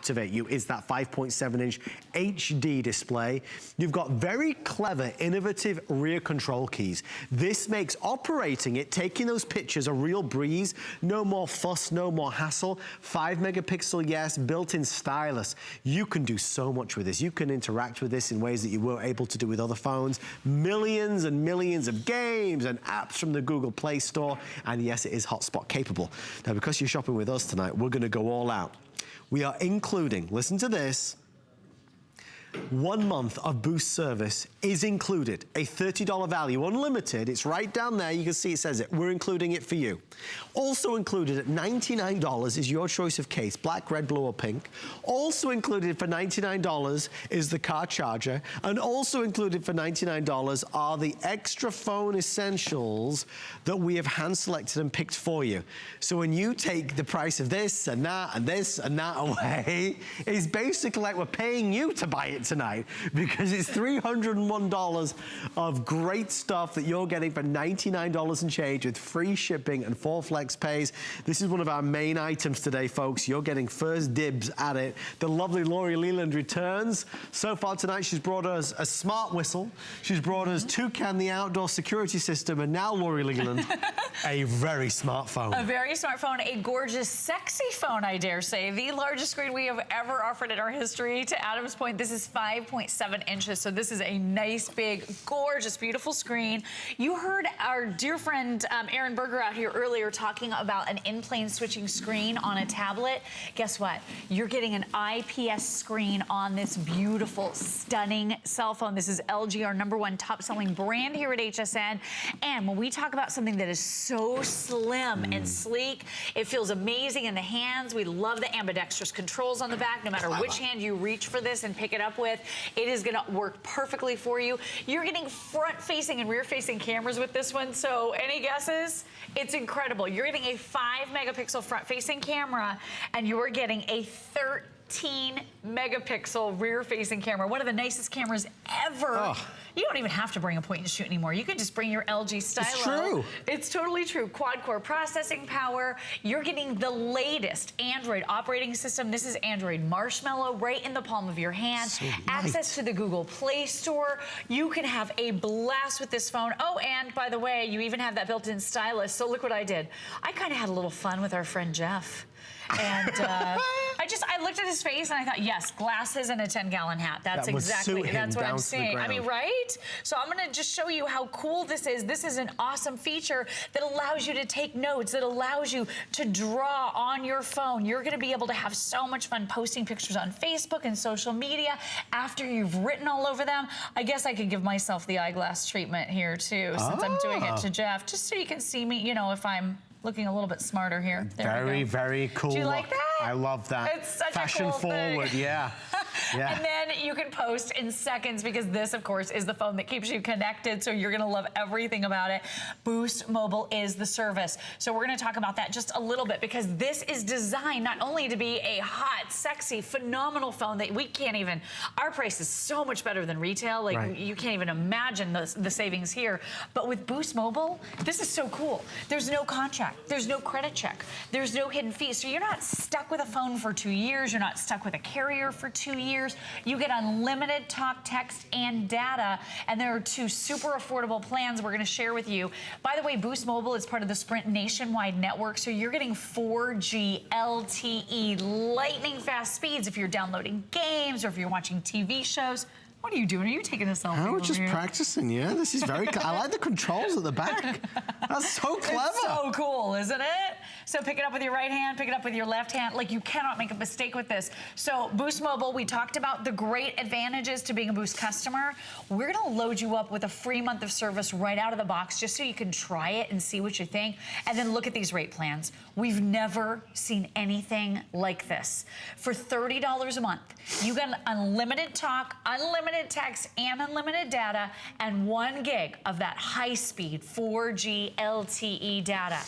captivate you is that 5.7-inch HD display. You've got very clever, innovative rear control keys. This makes operating it, taking those pictures, a real breeze. No more fuss, no more hassle. 5-megapixel, yes, built-in stylus. You can do so much with this. You can interact with this in ways that you weren't able to do with other phones. Millions and millions of games and apps from the Google Play Store. And yes, it is hotspot capable. Now, because you're shopping with us tonight, we're going to go all out. We are including, listen to this, 1 month of Boost service is included. A $30 value, unlimited. It's right down there. You can see it says it. We're including it for you. Also included at $99 is your choice of case, black, red, blue, or pink. Also included for $99 is the car charger. And also included for $99 are the extra phone essentials that we have hand-selected and picked for you. So when you take the price of this and that and this and that away, it's basically like we're paying you to buy it tonight, because it's $301 of great stuff that you're getting for $99 and change with free shipping and 4 flex pays. This is one of our main items today, folks. You're getting first dibs at it. The lovely Lori Leland returns. So far tonight, she's brought us a smart whistle. She's brought us Toucan, the outdoor security system, and now Lori Leland, a very smart phone. A very smart phone, a gorgeous, sexy phone, I dare say. The largest screen we have ever offered in our history. To Adam's point, this is 5.7 inches, so this is a nice, big, gorgeous, beautiful screen. You heard our dear friend Aaron Berger out here earlier talking about an in-plane switching screen on a tablet. Guess what? You're getting an IPS screen on this beautiful, stunning cell phone. This is LG, our #1 top-selling brand here at HSN. And when we talk about something that is so slim and sleek, it feels amazing in the hands. We love the ambidextrous controls on the back. No matter which hand you reach for this and pick it up with, it is gonna work perfectly for you. You're getting front-facing and rear-facing cameras with this one, so any guesses? It's incredible. You're getting a 5-megapixel front-facing camera, and you are getting a 13-megapixel rear-facing camera. One of the nicest cameras ever. Oh. You don't even have to bring a point and shoot anymore. You can just bring your LG Stylo. It's true. It's totally true. Quad-core processing power. You're getting the latest Android operating system. This is Android Marshmallow right in the palm of your hand. So access to the Google Play Store. You can have a blast with this phone. Oh, and by the way, you even have that built-in stylus. So look what I did. I kind of had a little fun with our friend Jeff. And I looked at his face and I thought, yes, glasses and a 10-gallon hat. That's exactly, that's what I'm saying. I mean, right? So I'm gonna just show you how cool this is. This is an awesome feature that allows you to take notes, that allows you to draw on your phone. You're gonna be able to have so much fun posting pictures on Facebook and social media after you've written all over them. I guess I could give myself the eyeglass treatment here too, since I'm doing it to Jeff, just so you can see me, you know, if I'm looking a little bit smarter here. Very, very cool. Do you like that? I love that. It's such Fashion a cool forward, thing. yeah. Yeah. And then you can post in seconds, because this, of course, is the phone that keeps you connected, so you're gonna love everything about it. Boost Mobile is the service. So we're gonna talk about that just a little bit, because this is designed not only to be a hot, sexy, phenomenal phone that we can't even, our price is so much better than retail, like you can't even imagine the savings here. But with Boost Mobile, this is so cool. There's no contract, there's no credit check, there's no hidden fees, so you're not stuck with a phone for 2 years, you're not stuck with a carrier for 2 years. You get unlimited talk, text, and data, and there are 2 super affordable plans we're gonna share with you. By the way, Boost Mobile is part of the Sprint nationwide network, so you're getting 4G LTE lightning fast speeds if you're downloading games or if you're watching TV shows. What are you doing? Are you taking a selfie? I was just practicing, yeah. This is very I like the controls at the back. That's so clever. It's so cool, isn't it? So pick it up with your right hand, pick it up with your left hand. Like, you cannot make a mistake with this. So Boost Mobile, we talked about the great advantages to being a Boost customer. We're gonna load you up with a free month of service right out of the box, just so you can try it and see what you think. And then look at these rate plans. We've never seen anything like this. For $30 a month, you get unlimited talk, unlimited text, and unlimited data, and 1 gig of that high-speed 4G LTE data.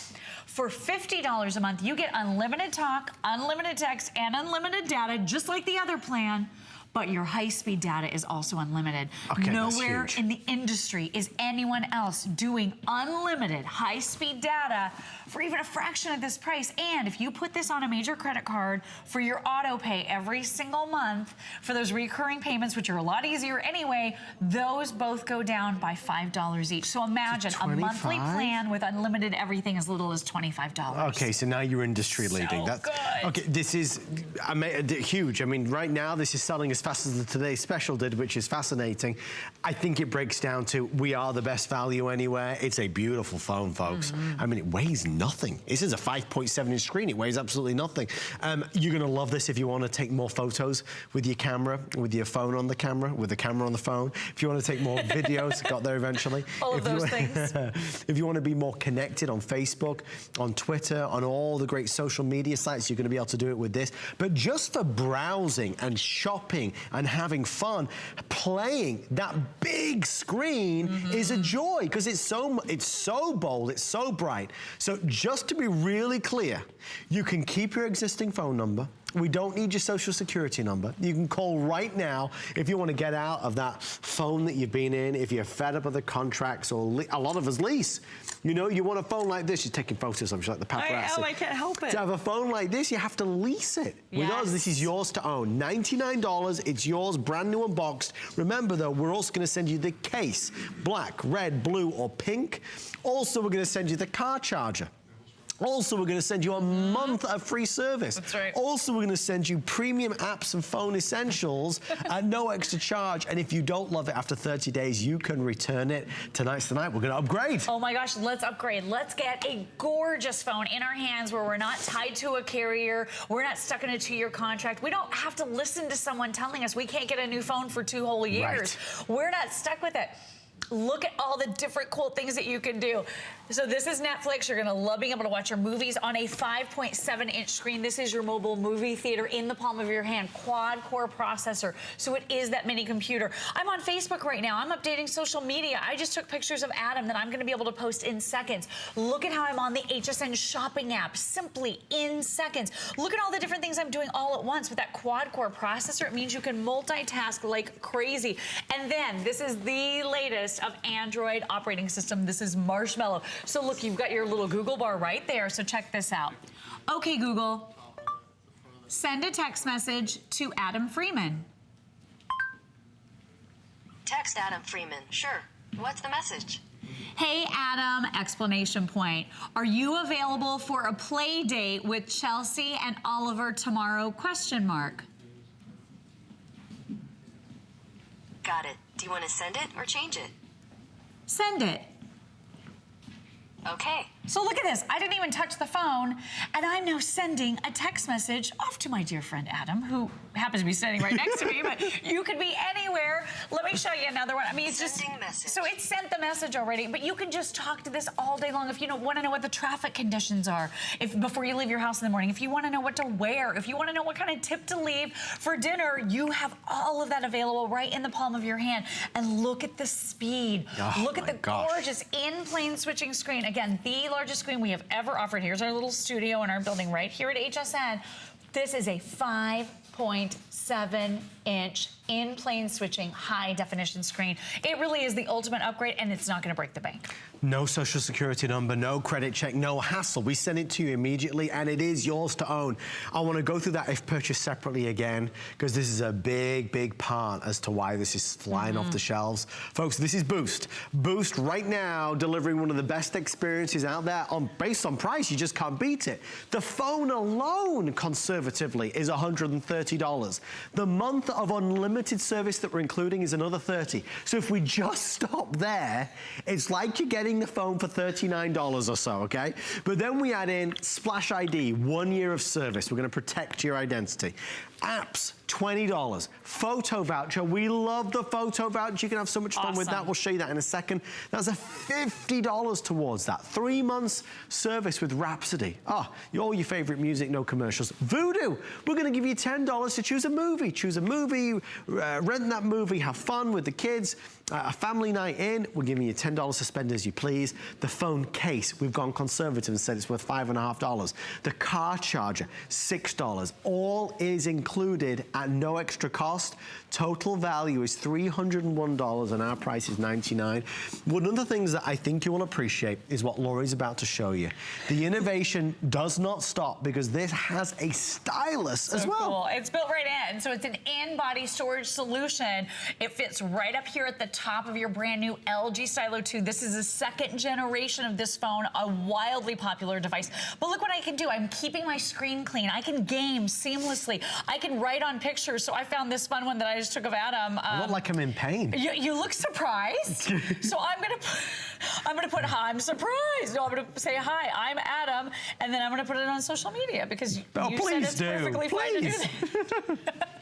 For $50 a month, you get unlimited talk, unlimited text, and unlimited data, just like the other plan. but your high-speed data is also unlimited. Okay, Nowhere that's huge. in the industry is anyone else doing unlimited high-speed data for even a fraction of this price. And if you put this on a major credit card for your auto pay every single month, for those recurring payments, which are a lot easier anyway, those both go down by $5 each. So imagine a monthly plan with unlimited everything as little as $25. Okay, so now you're industry leading. So good. Okay, this is huge. I mean, right now, this is selling as fast as the Today Special did, which is fascinating. I think it breaks down to, we are the best value anywhere. It's a beautiful phone, folks. I mean, it weighs nothing. This is a 5.7-inch screen. It weighs absolutely nothing. You're gonna love this if you wanna take more photos with your camera, with your phone on the camera, with the camera on the phone. If you wanna take more videos, got there eventually. All of those things. If you wanna be more connected on Facebook, on Twitter, on all the great social media sites, you're gonna be able to do it with this. But just for browsing and shopping and having fun, playing that big screen is a joy, because it's so bold, it's so bright. So just to be really clear, you can keep your existing phone number. We don't need your social security number. You can call right now if you want to get out of that phone that you've been in, if you're fed up with the contracts, or a lot of us lease. You know, you want a phone like this, you're taking photos of it, like the paparazzi. I can't help it. To have a phone like this, you have to lease it. With us, this is yours to own. $99, it's yours, brand new unboxed. Remember though, we're also gonna send you the case, black, red, blue, or pink. Also, we're gonna send you the car charger. Also, we're going to send you a month of free service. That's right. Also, we're going to send you premium apps and phone essentials at no extra charge. And if you don't love it after 30 days, you can return it. Tonight's the night. We're going to upgrade. Oh my gosh, let's upgrade. Let's get a gorgeous phone in our hands where we're not tied to a carrier. We're not stuck in a 2-year contract. We don't have to listen to someone telling us we can't get a new phone for 2 whole years. Right. We're not stuck with it. Look at all the different cool things that you can do. So this is Netflix. You're gonna love being able to watch your movies on a 5.7-inch screen. This is your mobile movie theater in the palm of your hand. Quad-core processor. So it is that mini computer. I'm on Facebook right now. I'm updating social media. I just took pictures of Adam that I'm gonna be able to post in seconds. Look at how I'm on the HSN shopping app, simply in seconds. Look at all the different things I'm doing all at once with that quad-core processor. It means you can multitask like crazy. And then this is the latest of Android operating system. This is Marshmallow. So look, you've got your little Google bar right there. So check this out. Okay, Google, send a text message to Adam Freeman. Text Adam Freeman. Sure. What's the message? Hey, Adam, exclamation point. Are you available for a play date with Chelsea and Oliver tomorrow, question mark? Got it. Do you want to send it or change it? Send it. Okay. So look at this. I didn't even touch the phone, and I'm now sending a text message off to my dear friend Adam, who happens to be standing right next to me, but you could be anywhere. Let me show you another one. I mean, it's Sending message. So it sent the message already, but you can just talk to this all day long if you want to know what the traffic conditions are, if before you leave your house in the morning, if you want to know what to wear, if you want to know what kind of tip to leave for dinner, you have all of that available right in the palm of your hand. And look at the speed. Oh, look at the gosh. gorgeous in-plane switching screen. Again, the largest screen we have ever offered. Here's our little studio in our building right here at HSN. This is a 5.7-inch in-plane switching high-definition screen. It really is the ultimate upgrade, and it's not going to break the bank. No social security number, no credit check, no hassle. We send it to you immediately, and it is yours to own. I want to go through that if purchased separately again, because this is a big, big part as to why this is flying off the shelves. Folks, this is Boost. Boost right now delivering one of the best experiences out there. Based on price, you just can't beat it. The phone alone, conservatively, is $130. The month of unlimited service that we're including is another $30. So if we just stop there, it's like you're getting the phone for $39 or so, okay? But then we add in Splash ID, 1 year of service. We're gonna protect your identity. Apps, $20. Photo voucher, we love the photo voucher. You can have so much fun with that. We'll show you that in a second. That's a $50 towards that. 3 months service with Rhapsody. All your favorite music, no commercials. Voodoo, we're gonna give you $10 $10 to choose a movie. Choose a movie, rent that movie, have fun with the kids. A family night in, we're giving you $10 to spend as you please. The phone case, we've gone conservative and said it's worth $5.50. The car charger, $6. All is included at no extra cost. Total value is $301 and our price is $99. One of the things that I think you will appreciate is what Laurie's about to show you. The innovation does not stop because this has a stylus as well. Cool. It's built right in. So it's an in-body storage solution. It fits right up here at the top of your brand new LG Stylo 2. This is the second generation of this phone, a wildly popular device. But look what I can do. I'm keeping my screen clean. I can game seamlessly. I can write on pictures. So I found this fun one that I just took of Adam. I look like I'm in pain. You look surprised. So I'm gonna put hi, I'm surprised. No, I'm gonna say hi, I'm Adam, and then I'm gonna put it on social media because you said it's perfectly fine to do that.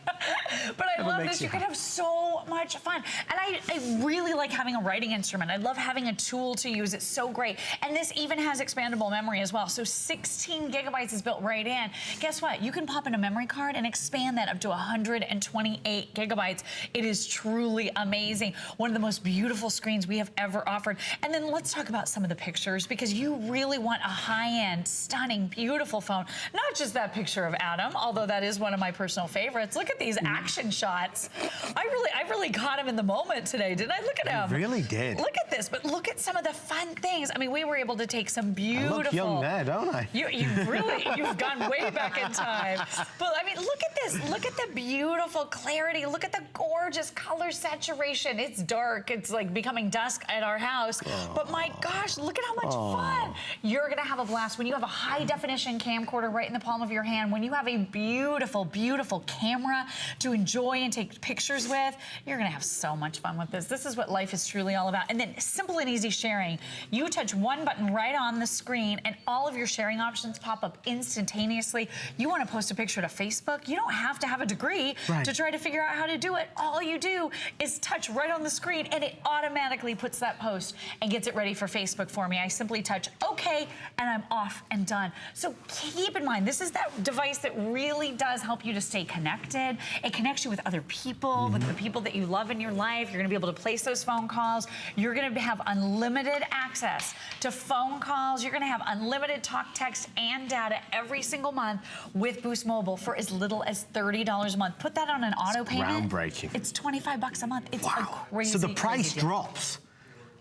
But I love this. You can have so much fun. And I really like having a writing instrument. I love having a tool to use. It's so great. And this even has expandable memory as well. So 16 gigabytes is built right in. Guess what? You can pop in a memory card and expand that up to 128 gigabytes. It is truly amazing. One of the most beautiful screens we have ever offered. And then let's talk about some of the pictures because you really want a high-end, stunning, beautiful phone. Not just that picture of Adam, although that is one of my personal favorites. Look at these action shots. I really caught him in the moment today, didn't I? Look at him. You really did. Look at this, but look at some of the fun things. I mean, we were able to take some beautiful... I look young there, don't I? You've gone way back in time. But I mean, look at this. Look at the beautiful clarity. Look at the gorgeous color saturation. It's dark. It's like becoming dusk at our house. But my gosh, look at how much fun. You're gonna have a blast when you have a high definition camcorder right in the palm of your hand, when you have a beautiful, beautiful camera to enjoy and take pictures with. You're gonna have so much fun with this. This is what life is truly all about. And then simple and easy sharing. You touch one button right on the screen and all of your sharing options pop up instantaneously. You wanna post a picture to Facebook, you don't have to have a degree to try to figure out how to do it. All you do is touch right on the screen and it automatically puts that post and gets it ready for Facebook for me. I simply touch OK and I'm off and done. So keep in mind, this is that device that really does help you to stay connected. It connects you with other people, with the people that you love in your life. You're gonna be able to place those phone calls. You're gonna have unlimited access to phone calls. You're gonna have unlimited talk, text, and data every single month with Boost Mobile for as little as $30 a month. Put that on an auto payment. Groundbreaking. It's $25 a month. It's a crazy, So the price crazy drops.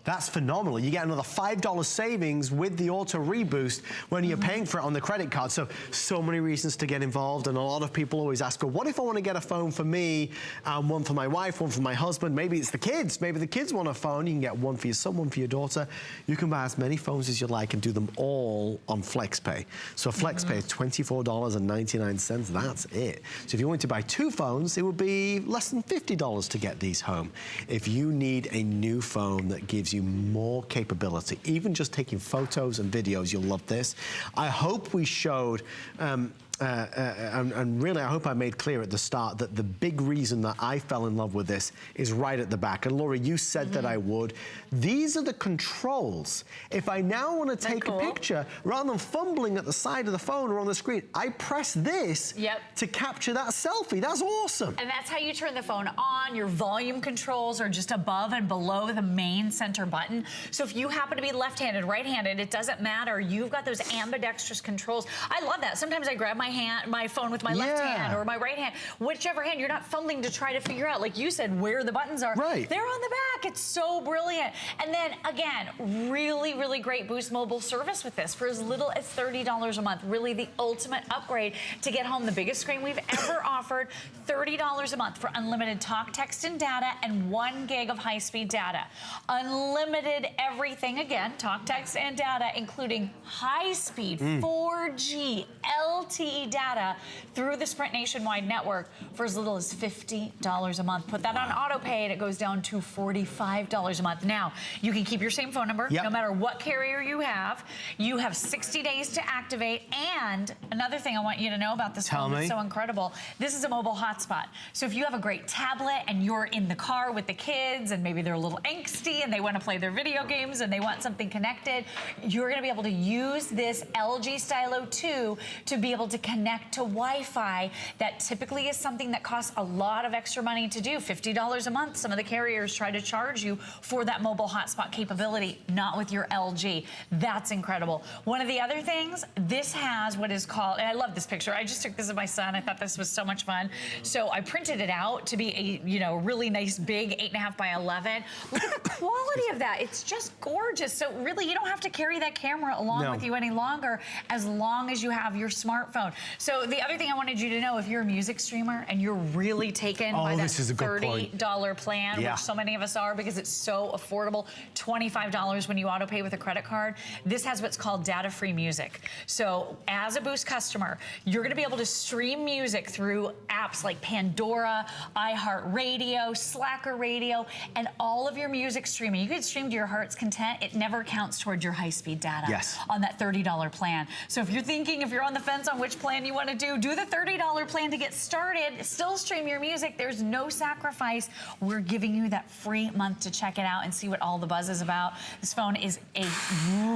That's phenomenal. You get another $5 savings with the auto reboost when you're paying for it on the credit card. So many reasons to get involved. And a lot of people always ask, well, what if I want to get a phone for me, one for my wife, one for my husband? Maybe it's the kids. Maybe the kids want a phone. You can get one for your son, one for your daughter. You can buy as many phones as you like and do them all on FlexPay. So FlexPay is $24.99. That's it. So if you wanted to buy two phones, it would be less than $50 to get these home. If you need a new phone that gives you more capability, even just taking photos and videos, you'll love this. I hope we showed and really I hope I made clear at the start that the big reason that I fell in love with this is right at the back. And Laura, you said that I would. These are the controls. If I now want to take a picture, rather than fumbling at the side of the phone or on the screen, I press this to capture that selfie. That's awesome. And that's how you turn the phone on. Your volume controls are just above and below the main center button. So if you happen to be left-handed, right-handed, it doesn't matter. You've got those ambidextrous controls. I love that. Sometimes I grab my phone with my left hand or my right hand, whichever hand. You're not fumbling to try to figure out, like you said, where the buttons are. Right. They're on the back. It's so brilliant. And then again, really, really great Boost Mobile service with this for as little as $30 a month. Really the ultimate upgrade to get home the biggest screen we've ever offered. $30 a month for unlimited talk, text, and data, and 1 gig of high-speed data. Unlimited everything, again, talk, text, and data, including high-speed 4G LTE data through the Sprint nationwide network for as little as $50 a month. Put that on auto pay and it goes down to $45 a month. Now, you can keep your same phone number no matter what carrier you have. You have 60 days to activate. And another thing I want you to know about this phone that's so incredible, this is a mobile hotspot. So if you have a great tablet and you're in the car with the kids and maybe they're a little angsty and they want to play their video games and they want something connected, you're going to be able to use this LG Stylo 2 to be able to connect to Wi-Fi. That typically is something that costs a lot of extra money to do, $50 a month. Some of the carriers try to charge you for that mobile hotspot capability, not with your LG. That's incredible. One of the other things, this has what is called, and I love this picture. I just took this of my son. I thought this was so much fun. So I printed it out to be a, you know, really nice big 8.5 by 11. Look at the quality of that. It's just gorgeous. So really, you don't have to carry that camera along with you any longer, as long as you have your smartphone. So the other thing I wanted you to know, if you're a music streamer and you're really taken by that $30 plan, which so many of us are because it's so affordable, $25 when you auto pay with a credit card, this has what's called data-free music. So as a Boost customer, you're gonna be able to stream music through apps like Pandora, iHeartRadio, Slacker Radio, and all of your music streaming. You can stream to your heart's content. It never counts towards your high-speed data on that $30 plan. So if you're thinking, if you're on the fence on which plan you want to do the $30 plan to get started. Still stream your music. There's no sacrifice. We're giving you that free month to check it out and see what all the buzz is about. This phone is a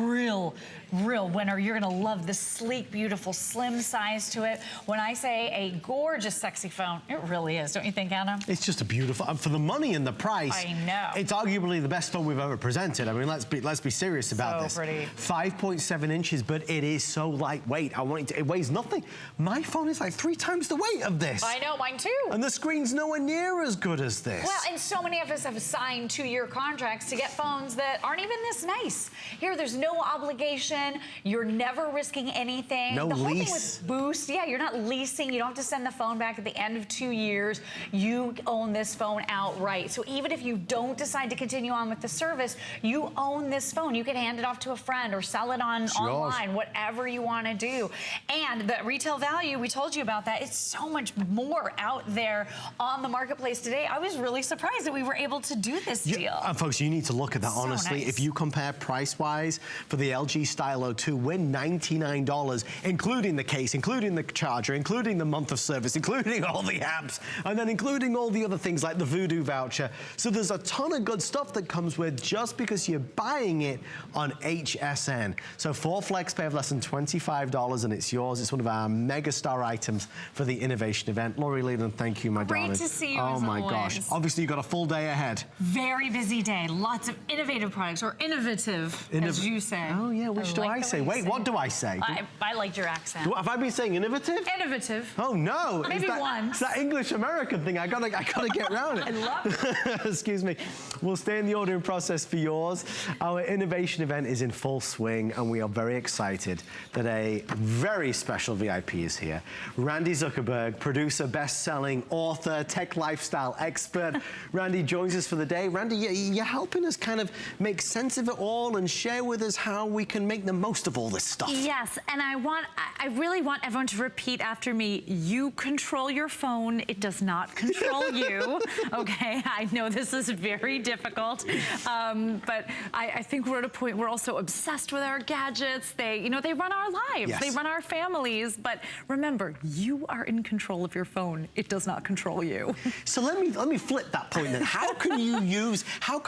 real winner. You're gonna love the sleek, beautiful, slim size to it. When I say a gorgeous, sexy phone, it really is. Don't you think, Anna? It's just a beautiful, for the money and the price. I know. It's arguably the best phone we've ever presented. I mean, let's be serious about this. So pretty. 5.7 inches, but it is so lightweight. It weighs nothing. My phone is like 3 times the weight of this. I know, mine too. And the screen's nowhere near as good as this. Well, and so many of us have signed 2-year contracts to get phones that aren't even this nice. Here, there's no obligation. You're never risking anything. No the whole lease. thing with Boost, you're not leasing. You don't have to send the phone back at the end of 2 years. You own this phone outright. So even if you don't decide to continue on with the service, you own this phone. You can hand it off to a friend or sell it online, whatever you want to do. And the retail value, we told you about that. It's so much more out there on the marketplace today. I was really surprised that we were able to do this deal. And folks, you need to look at that, honestly. Nice. If you compare price-wise for the LG Stylo 2, we're $99, including the case, including the charger, including the month of service, including all the apps, and then including all the other things like the Voodoo voucher. So there's a ton of good stuff that comes with just because you're buying it on HSN. So 4 FlexPay of less than $25 and it's yours. It's one of our mega star items for the innovation event. Lori Leland, thank you, my darling. Great to see you, oh as my always. gosh. Obviously, you've got a full day ahead. Very busy day. Lots of innovative products, or innovative, as you say. Oh, yeah, which do I say? Wait, what do I say? I liked your accent. Have I been saying innovative? Innovative. Oh, no. Maybe once. It's that English-American thing. I gotta get around it. I love it. Excuse me. We'll stay in the ordering process for yours. Our innovation event is in full swing, and we are very excited that a very special VIP is here. Randy Zuckerberg, producer, best-selling author, tech lifestyle expert. Randy joins us for the day. Randy, you're helping us kind of make sense of it all and share with us how we can make the most of all this stuff. Yes, and I really want everyone to repeat after me. You control your phone. It does not control you. Okay, I know this is very difficult, but I think we're at a point we're also obsessed with our gadgets. They run our lives. Yes. They run our families. But remember, you are in control of your phone. It does not control you. So let me flip that point then. How can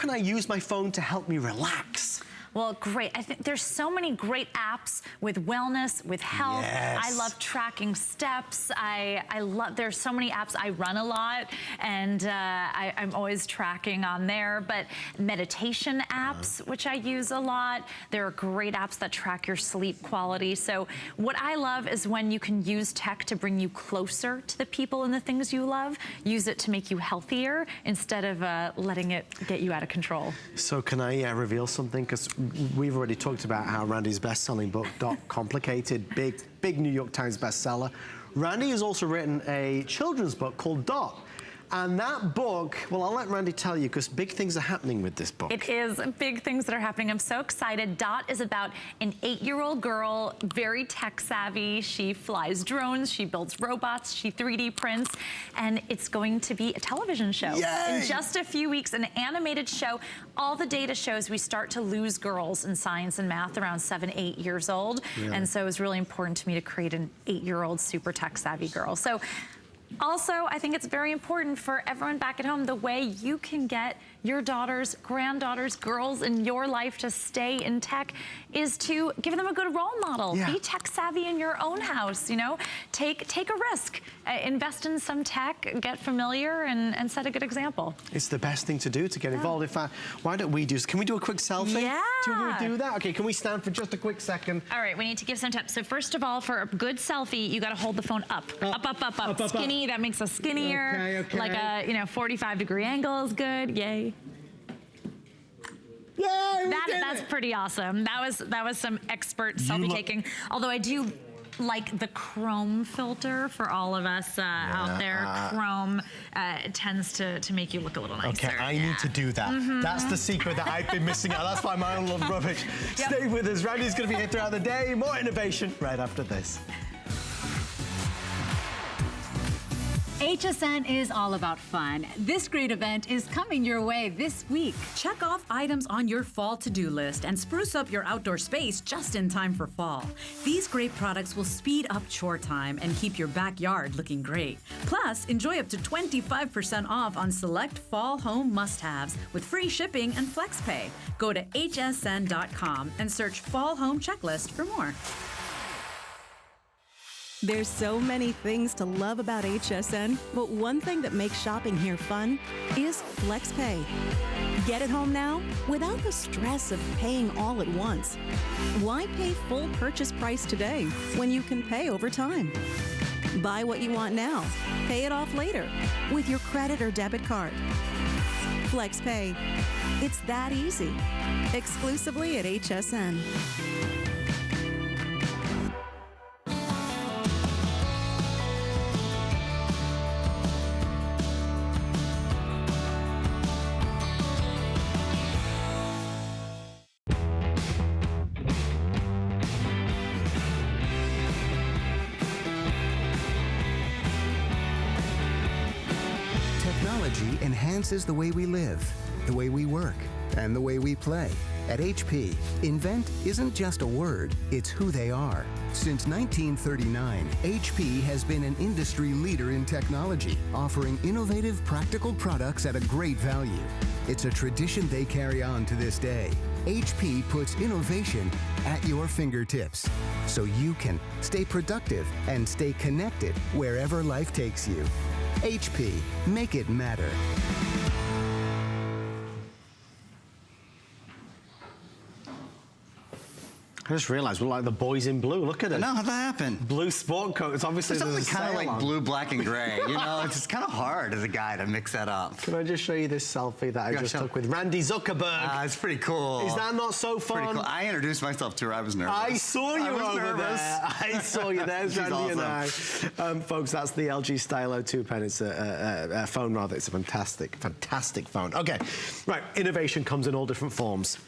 I use my phone to help me relax? Well, great. I think there's so many great apps with wellness, with health. Yes. I love tracking steps. I love, there's so many apps. I run a lot, and I'm always tracking on there. But meditation apps, which I use a lot. There are great apps that track your sleep quality. So what I love is when you can use tech to bring you closer to the people and the things you love. Use it to make you healthier instead of letting it get you out of control. So can I reveal something? Because we've already talked about how Randy's best-selling book, Complicated, big New York Times bestseller. Randy has also written a children's book called Dot. And that book, well, I'll let Randy tell you, because big things are happening with this book. It is big things that are happening. I'm so excited. Dot is about an 8-year-old girl, very tech savvy. She flies drones, she builds robots, she 3D prints, and it's going to be a television show. Yay! In just a few weeks, an animated show. All the data shows we start to lose girls in science and math around 7, 8 years old. Really? And so it was really important to me to create an 8-year-old super tech savvy girl. So also, I think it's very important for everyone back at home, the way you can get your daughters, granddaughters, girls in your life to stay in tech is to give them a good role model. Yeah. Be tech savvy in your own house, you know? Take a risk. Invest in some tech, get familiar, and set a good example. It's the best thing to do to get involved. In fact, why don't we can we do a quick selfie? Yeah. Do we do that? Okay, can we stand for just a quick second? All right, we need to give some tips. So first of all, for a good selfie, you got to hold the phone up. Up. Skinny, that makes us skinnier. Okay. Like a 45-degree angle is good. Yay. Yay, That's pretty awesome. That was some expert selfie taking. Although I do like the chrome filter for all of us out there. Chrome tends to make you look a little nicer. Okay, I need to do that. That's the secret that I've been missing out. That's why mine love rubbish. Yep. Stay with us. Randy's going to be here throughout the day. More innovation right after this. HSN is all about fun. This great event is coming your way this week. Check off items on your fall to-do list and spruce up your outdoor space just in time for fall. These great products will speed up chore time and keep your backyard looking great. Plus, enjoy up to 25% off on select fall home must-haves with free shipping and FlexPay. Go to hsn.com and search Fall Home Checklist for more. There's so many things to love about HSN, but one thing that makes shopping here fun is FlexPay. Get it home now without the stress of paying all at once. Why pay full purchase price today when you can pay over time? Buy what you want now, pay it off later with your credit or debit card. FlexPay. It's that easy. Exclusively at HSN. Technology enhances the way we live, the way we work, and the way we play. At HP, invent isn't just a word, it's who they are. Since 1939, HP has been an industry leader in technology, offering innovative, practical products at a great value. It's a tradition they carry on to this day. HP puts innovation at your fingertips, so you can stay productive and stay connected wherever life takes you. HP, make it matter. I just realized we're like the boys in blue. Look at it. No, how'd that happen? Blue sport coat. It's obviously It's there's a kind of sale like on. blue, black, and gray. You know, it's just kind of hard as a guy to mix that up. Can I just show you this selfie that I Yeah, just show. took with Randy Zuckerberg? It's pretty cool. Is that not so fun? Pretty cool. I introduced myself to her. I was nervous. I saw you I was over nervous. there. I saw you. There's She's Randy and I. awesome. Folks, that's the LG Stylo 2 Pen. It's a phone, rather. It's a fantastic phone. Okay, right. Innovation comes in all different forms.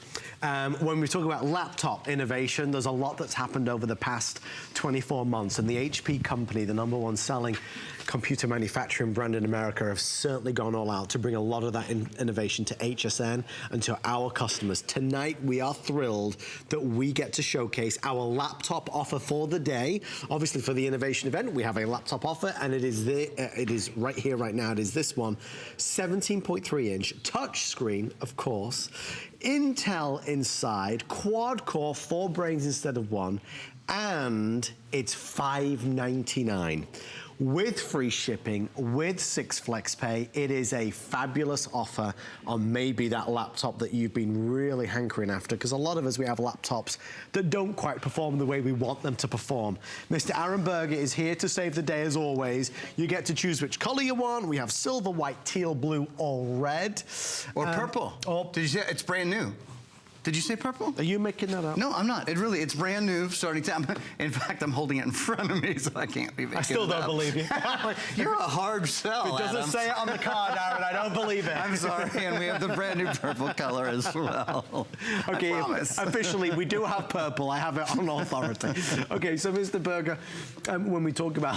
When we talk about laptop innovation, there's a lot that's happened over the past 24 months, and the HP company, the #1 selling computer manufacturing brand in America, have certainly gone all out to bring a lot of that innovation to HSN and to our customers. Tonight, we are thrilled that we get to showcase our laptop offer for the day. Obviously, for the innovation event, we have a laptop offer, and it is right here, right now. It is this one, 17.3-inch touch screen, of course. Intel inside, quad-core, 4 brains instead of 1, and it's $599. With free shipping, with 6 FlexPay, it is a fabulous offer on maybe that laptop that you've been really hankering after, because a lot of us, we have laptops that don't quite perform the way we want them to perform. Mr. Aaron Berger is here to save the day as always. You get to choose which color you want. We have silver, white, teal, blue, or red. Or purple. Did you say it's brand new? Did you say purple? Are you making that up? No, I'm not. It's brand new, starting to. In fact, I'm holding it in front of me, so I can't be making I still it don't up. believe you. You're a hard sell, It doesn't Adam. say it on the card, Aaron. I don't believe it. I'm sorry, and we have the brand new purple color as well. Okay, I promise. officially, we do have purple. I have it on authority. Okay, so Mr. Berger, when we talk about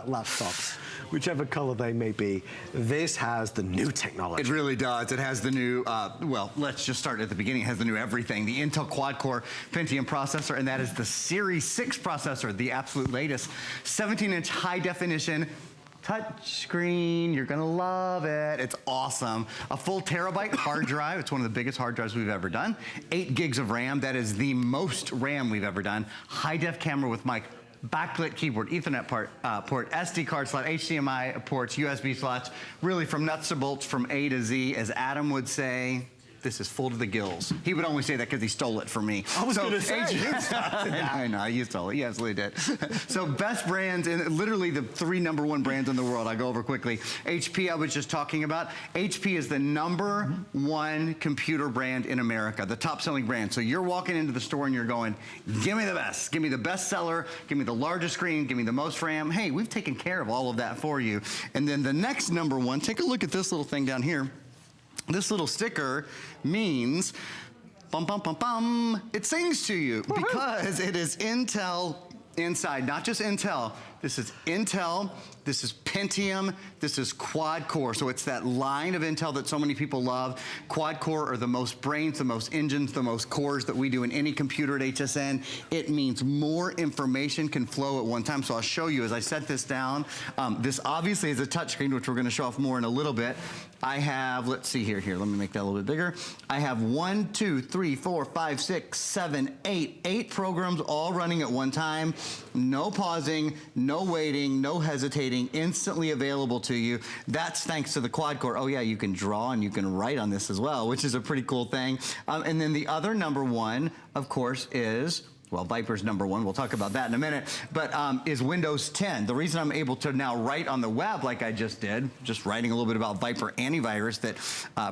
laptops, whichever color they may be, this has the new technology. It really does. It has the new, well, let's just start at the beginning. It has the new everything. The Intel quad-core Pentium processor, and that is the Series 6 processor, the absolute latest. 17-inch high-definition touch screen. You're gonna love it. It's awesome. A full terabyte hard drive. It's one of the biggest hard drives we've ever done. 8 gigs of RAM. That is the most RAM we've ever done. High def camera with mic. Backlit keyboard, Ethernet port, SD card slot, HDMI ports, USB slots. Really from nuts to bolts, from A to Z, as Adam would say. This is full to the gills. He would only say that because he stole it from me. I was going to say. I know, you stole it. You absolutely did. So best brands, and literally the 3 #1 brands in the world. I'll go over quickly. HP, I was just talking about. HP is the #1 computer brand in America, the top selling brand. So you're walking into the store and you're going, give me the best. Give me the best seller. Give me the largest screen. Give me the most RAM. Hey, we've taken care of all of that for you. And then the next #1, take a look at this little thing down here. This little sticker means, bum, bum, bum, bum, it sings to you because it is Intel inside, not just Intel. This is Intel, this is Pentium, this is quad core. So it's that line of Intel that so many people love. Quad core are the most brains, the most engines, the most cores that we do in any computer at HSN. It means more information can flow at one time. So I'll show you as I set this down. This obviously is a touchscreen, which we're gonna show off more in a little bit. I have, let's see here, let me make that a little bit bigger. I have 1, 2, 3, 4, 5, 6, 7, 8 programs all running at one time. No pausing, no waiting, no hesitating, instantly available to you. That's thanks to the quad core. Oh yeah, you can draw and you can write on this as well, which is a pretty cool thing. And then the other #1, of course, is, well, Viper's #1, we'll talk about that in a minute, but is Windows 10. The reason I'm able to now write on the web like I just did, just writing a little bit about Viper Antivirus that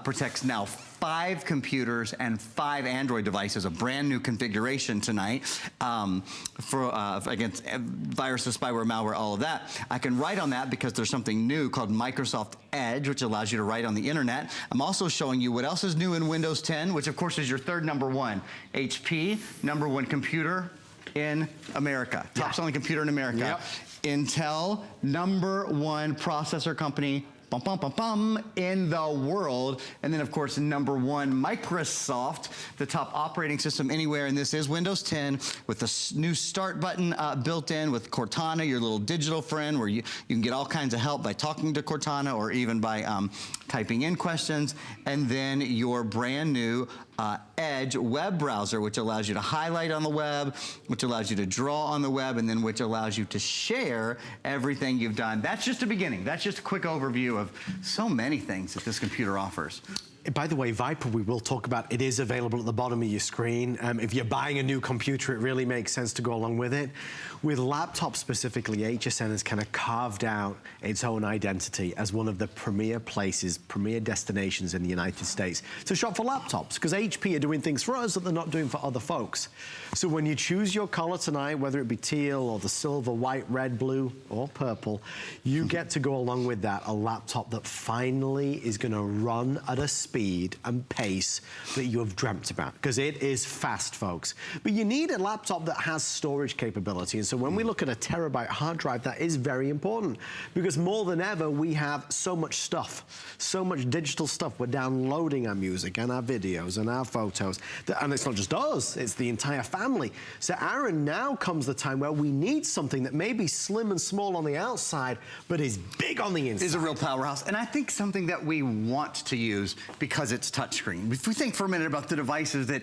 protects now 5 computers and 5 Android devices, a brand new configuration tonight against viruses, spyware, malware, all of that. I can write on that because there's something new called Microsoft Edge, which allows you to write on the internet. I'm also showing you what else is new in Windows 10, which of course is your third #1. HP, #1 computer in America. Top selling computer in America. Yep. Intel, #1 processor company bum, bum, bum, bum, in the world. And then, of course, #1, Microsoft, the top operating system anywhere. And this is Windows 10 with the new start button built in with Cortana, your little digital friend, where you can get all kinds of help by talking to Cortana or even by typing in questions. And then your brand new Edge web browser, which allows you to highlight on the web, which allows you to draw on the web, and then which allows you to share everything you've done. That's just a beginning. That's just a quick overview of so many things that this computer offers. By the way, Viper, we will talk about, it is available at the bottom of your screen. If you're buying a new computer, it really makes sense to go along with it. With laptops specifically, HSN has kind of carved out its own identity as one of the premier places, premier destinations in the United States to shop for laptops, because HP are doing things for us that they're not doing for other folks. So when you choose your color tonight, whether it be teal or the silver, white, red, blue, or purple, you get to go along with that, a laptop that finally is gonna run at a speed and pace that you have dreamt about, because it is fast, folks. But you need a laptop that has storage capability, and so when we look at a terabyte hard drive, that is very important, because more than ever, we have so much stuff, so much digital stuff. We're downloading our music and our videos and our photos, and it's not just us, it's the entire family. So Aaron, now comes the time where we need something that may be slim and small on the outside, but is big on the inside. Is a real powerhouse, and I think something that we want to use because it's touchscreen. If we think for a minute about the devices that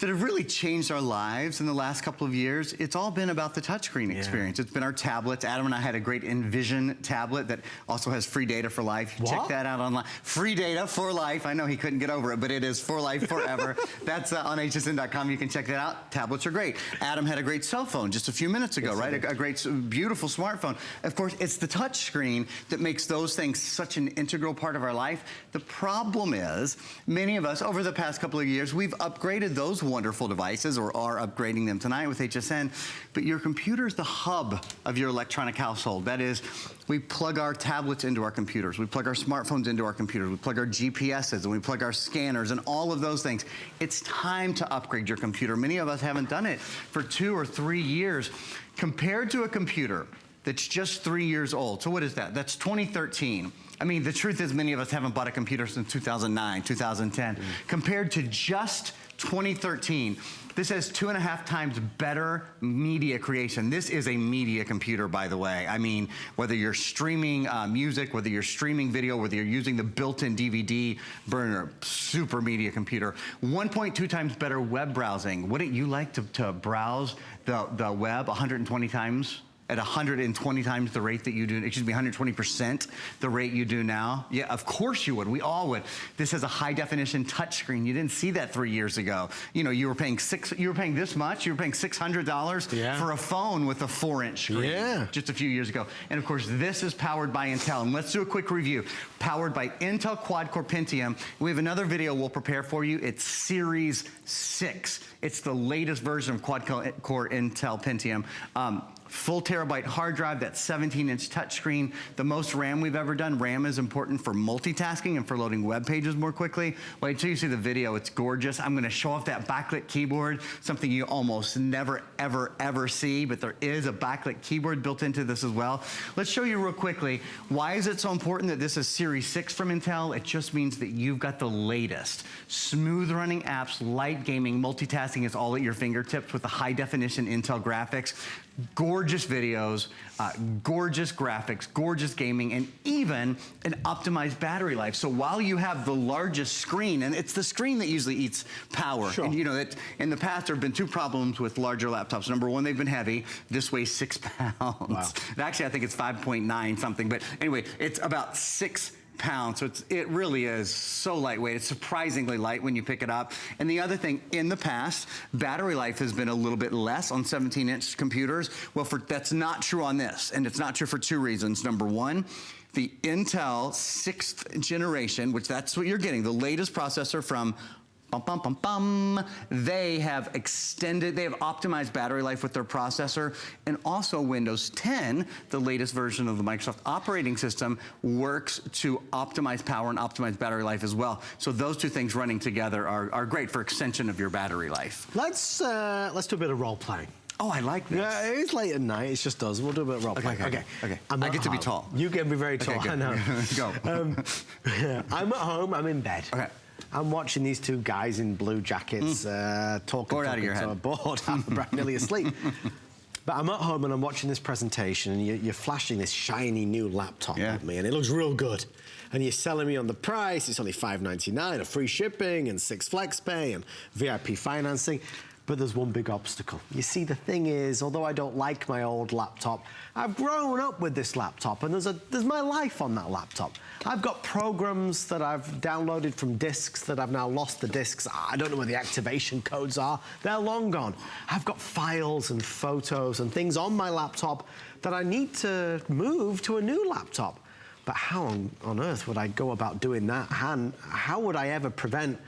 have really changed our lives in the last couple of years, it's all been about the touchscreen experience. It's been our tablets. Adam and I had a great Envision tablet that also has free data for life. Check that out online. Free data for life. I know he couldn't get over it, but it is for life forever. That's on hsn.com. You can check that out. Tablets are great. Adam had a great cell phone just a few minutes ago, right? A great, beautiful smartphone. Of course, it's the touchscreen that makes those things such an integral part of our life. The problem is, many of us, over the past couple of years, we've upgraded those wonderful devices, or are upgrading them tonight with HSN, but your computer is the hub of your electronic household. That is, we plug our tablets into our computers, we plug our smartphones into our computers, we plug our GPSs, and we plug our scanners, and all of those things. It's time to upgrade your computer. Many of us haven't done it for 2 or 3 years. Compared to a computer that's just 3 years old, so what is that? That's 2013. I mean, the truth is many of us haven't bought a computer since 2009, 2010. Compared to just 2013. This has 2.5 times better media creation. This is a media computer, by the way. I mean, whether you're streaming music, whether you're streaming video, whether you're using the built-in DVD burner, super media computer. 1.2 times better web browsing. Wouldn't you like to browse the web 120 times? At 120 times the rate that you do, excuse me, 120% the rate you do now? Yeah, of course you would. We all would. This has a high definition touchscreen. You didn't see that 3 years ago. You know, you were paying this much. You were paying $600 for a phone with a 4-inch screen just a few years ago. And of course, this is powered by Intel. And let's do a quick review. Powered by Intel Quad-Core Pentium. We have another video we'll prepare for you. It's Series 6. It's the latest version of Quad-Core Intel Pentium. Full terabyte hard drive, that 17-inch touchscreen, the most RAM we've ever done. RAM is important for multitasking and for loading web pages more quickly. Wait till you see the video, it's gorgeous. I'm gonna show off that backlit keyboard, something you almost never, ever, ever see, but there is a backlit keyboard built into this as well. Let's show you real quickly, why is it so important that this is Series 6 from Intel? It just means that you've got the latest. Smooth running apps, light gaming, multitasking is all at your fingertips with the high definition Intel graphics. Gorgeous videos, gorgeous graphics, gorgeous gaming, and even an optimized battery life. So while you have the largest screen, and it's the screen that usually eats power. Sure. And you know that in the past there have been 2 problems with larger laptops. Number one, they've been heavy. This weighs 6 pounds. Wow. Actually, I think it's 5.9 something, but anyway, it's about 6 pounds. So it really is so lightweight. It's surprisingly light when you pick it up. And the other thing, in the past, battery life has been a little bit less on 17-inch computers. Well, that's not true on this. And it's not true for 2 reasons. Number one, the Intel 6th generation, which that's what you're getting, the latest processor from they have optimized battery life with their processor, and also Windows 10, the latest version of the Microsoft operating system, works to optimize power and optimize battery life as well. So those 2 things running together are great for extension of your battery life. Let's do a bit of role playing. Oh, I like this. Yeah, it's late at night. It's just us. We'll do a bit of role playing. Okay. I get to be tall. You get to be very tall. Okay, I know. Go. I'm at home. I'm in bed. Okay. I'm watching these 2 guys in blue jackets talking. Bored out of your head. Bored. I'm nearly asleep. But I'm at home and I'm watching this presentation, and you're flashing this shiny new laptop at me, and it looks real good. And you're selling me on the price. It's only $5.99, a free shipping, and 6 FlexPay, and VIP financing. But there's one big obstacle. You see, the thing is, although I don't like my old laptop, I've grown up with this laptop, and there's my life on that laptop. I've got programs that I've downloaded from disks that I've now lost the disks. I don't know where the activation codes are. They're long gone. I've got files and photos and things on my laptop that I need to move to a new laptop. But how on earth would I go about doing that? How would I ever prevent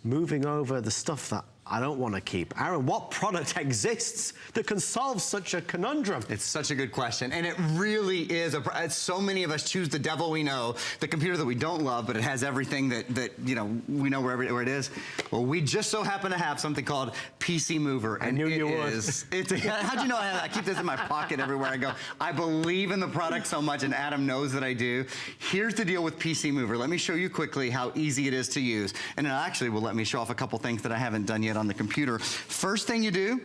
moving over the stuff that I don't want to keep? Aaron, what product exists that can solve such a conundrum? It's such a good question, and it really is. So many of us choose the devil we know, the computer that we don't love, but it has everything that you know, we know where it is. Well, we just so happen to have something called PC Mover. I knew you would. How'd you know I have that? I keep this in my pocket everywhere I go. I believe in the product so much, and Adam knows that I do. Here's the deal with PC Mover. Let me show you quickly how easy it is to use, and it actually will let me show off a couple things that I haven't done yet on the computer. First thing you do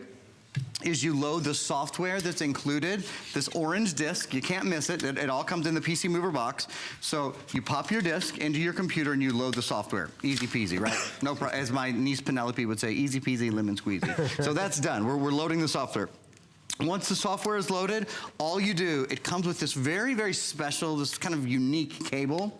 is you load the software that's included, this orange disk. You can't miss it. It all comes in the PC Mover box. So you pop your disk into your computer and you load the software. Easy peasy, right? No problem. As my niece Penelope would say, easy peasy lemon squeezy. So that's done. We're loading the software. Once the software is loaded, all you do, it comes with this very, very special, this kind of unique cable.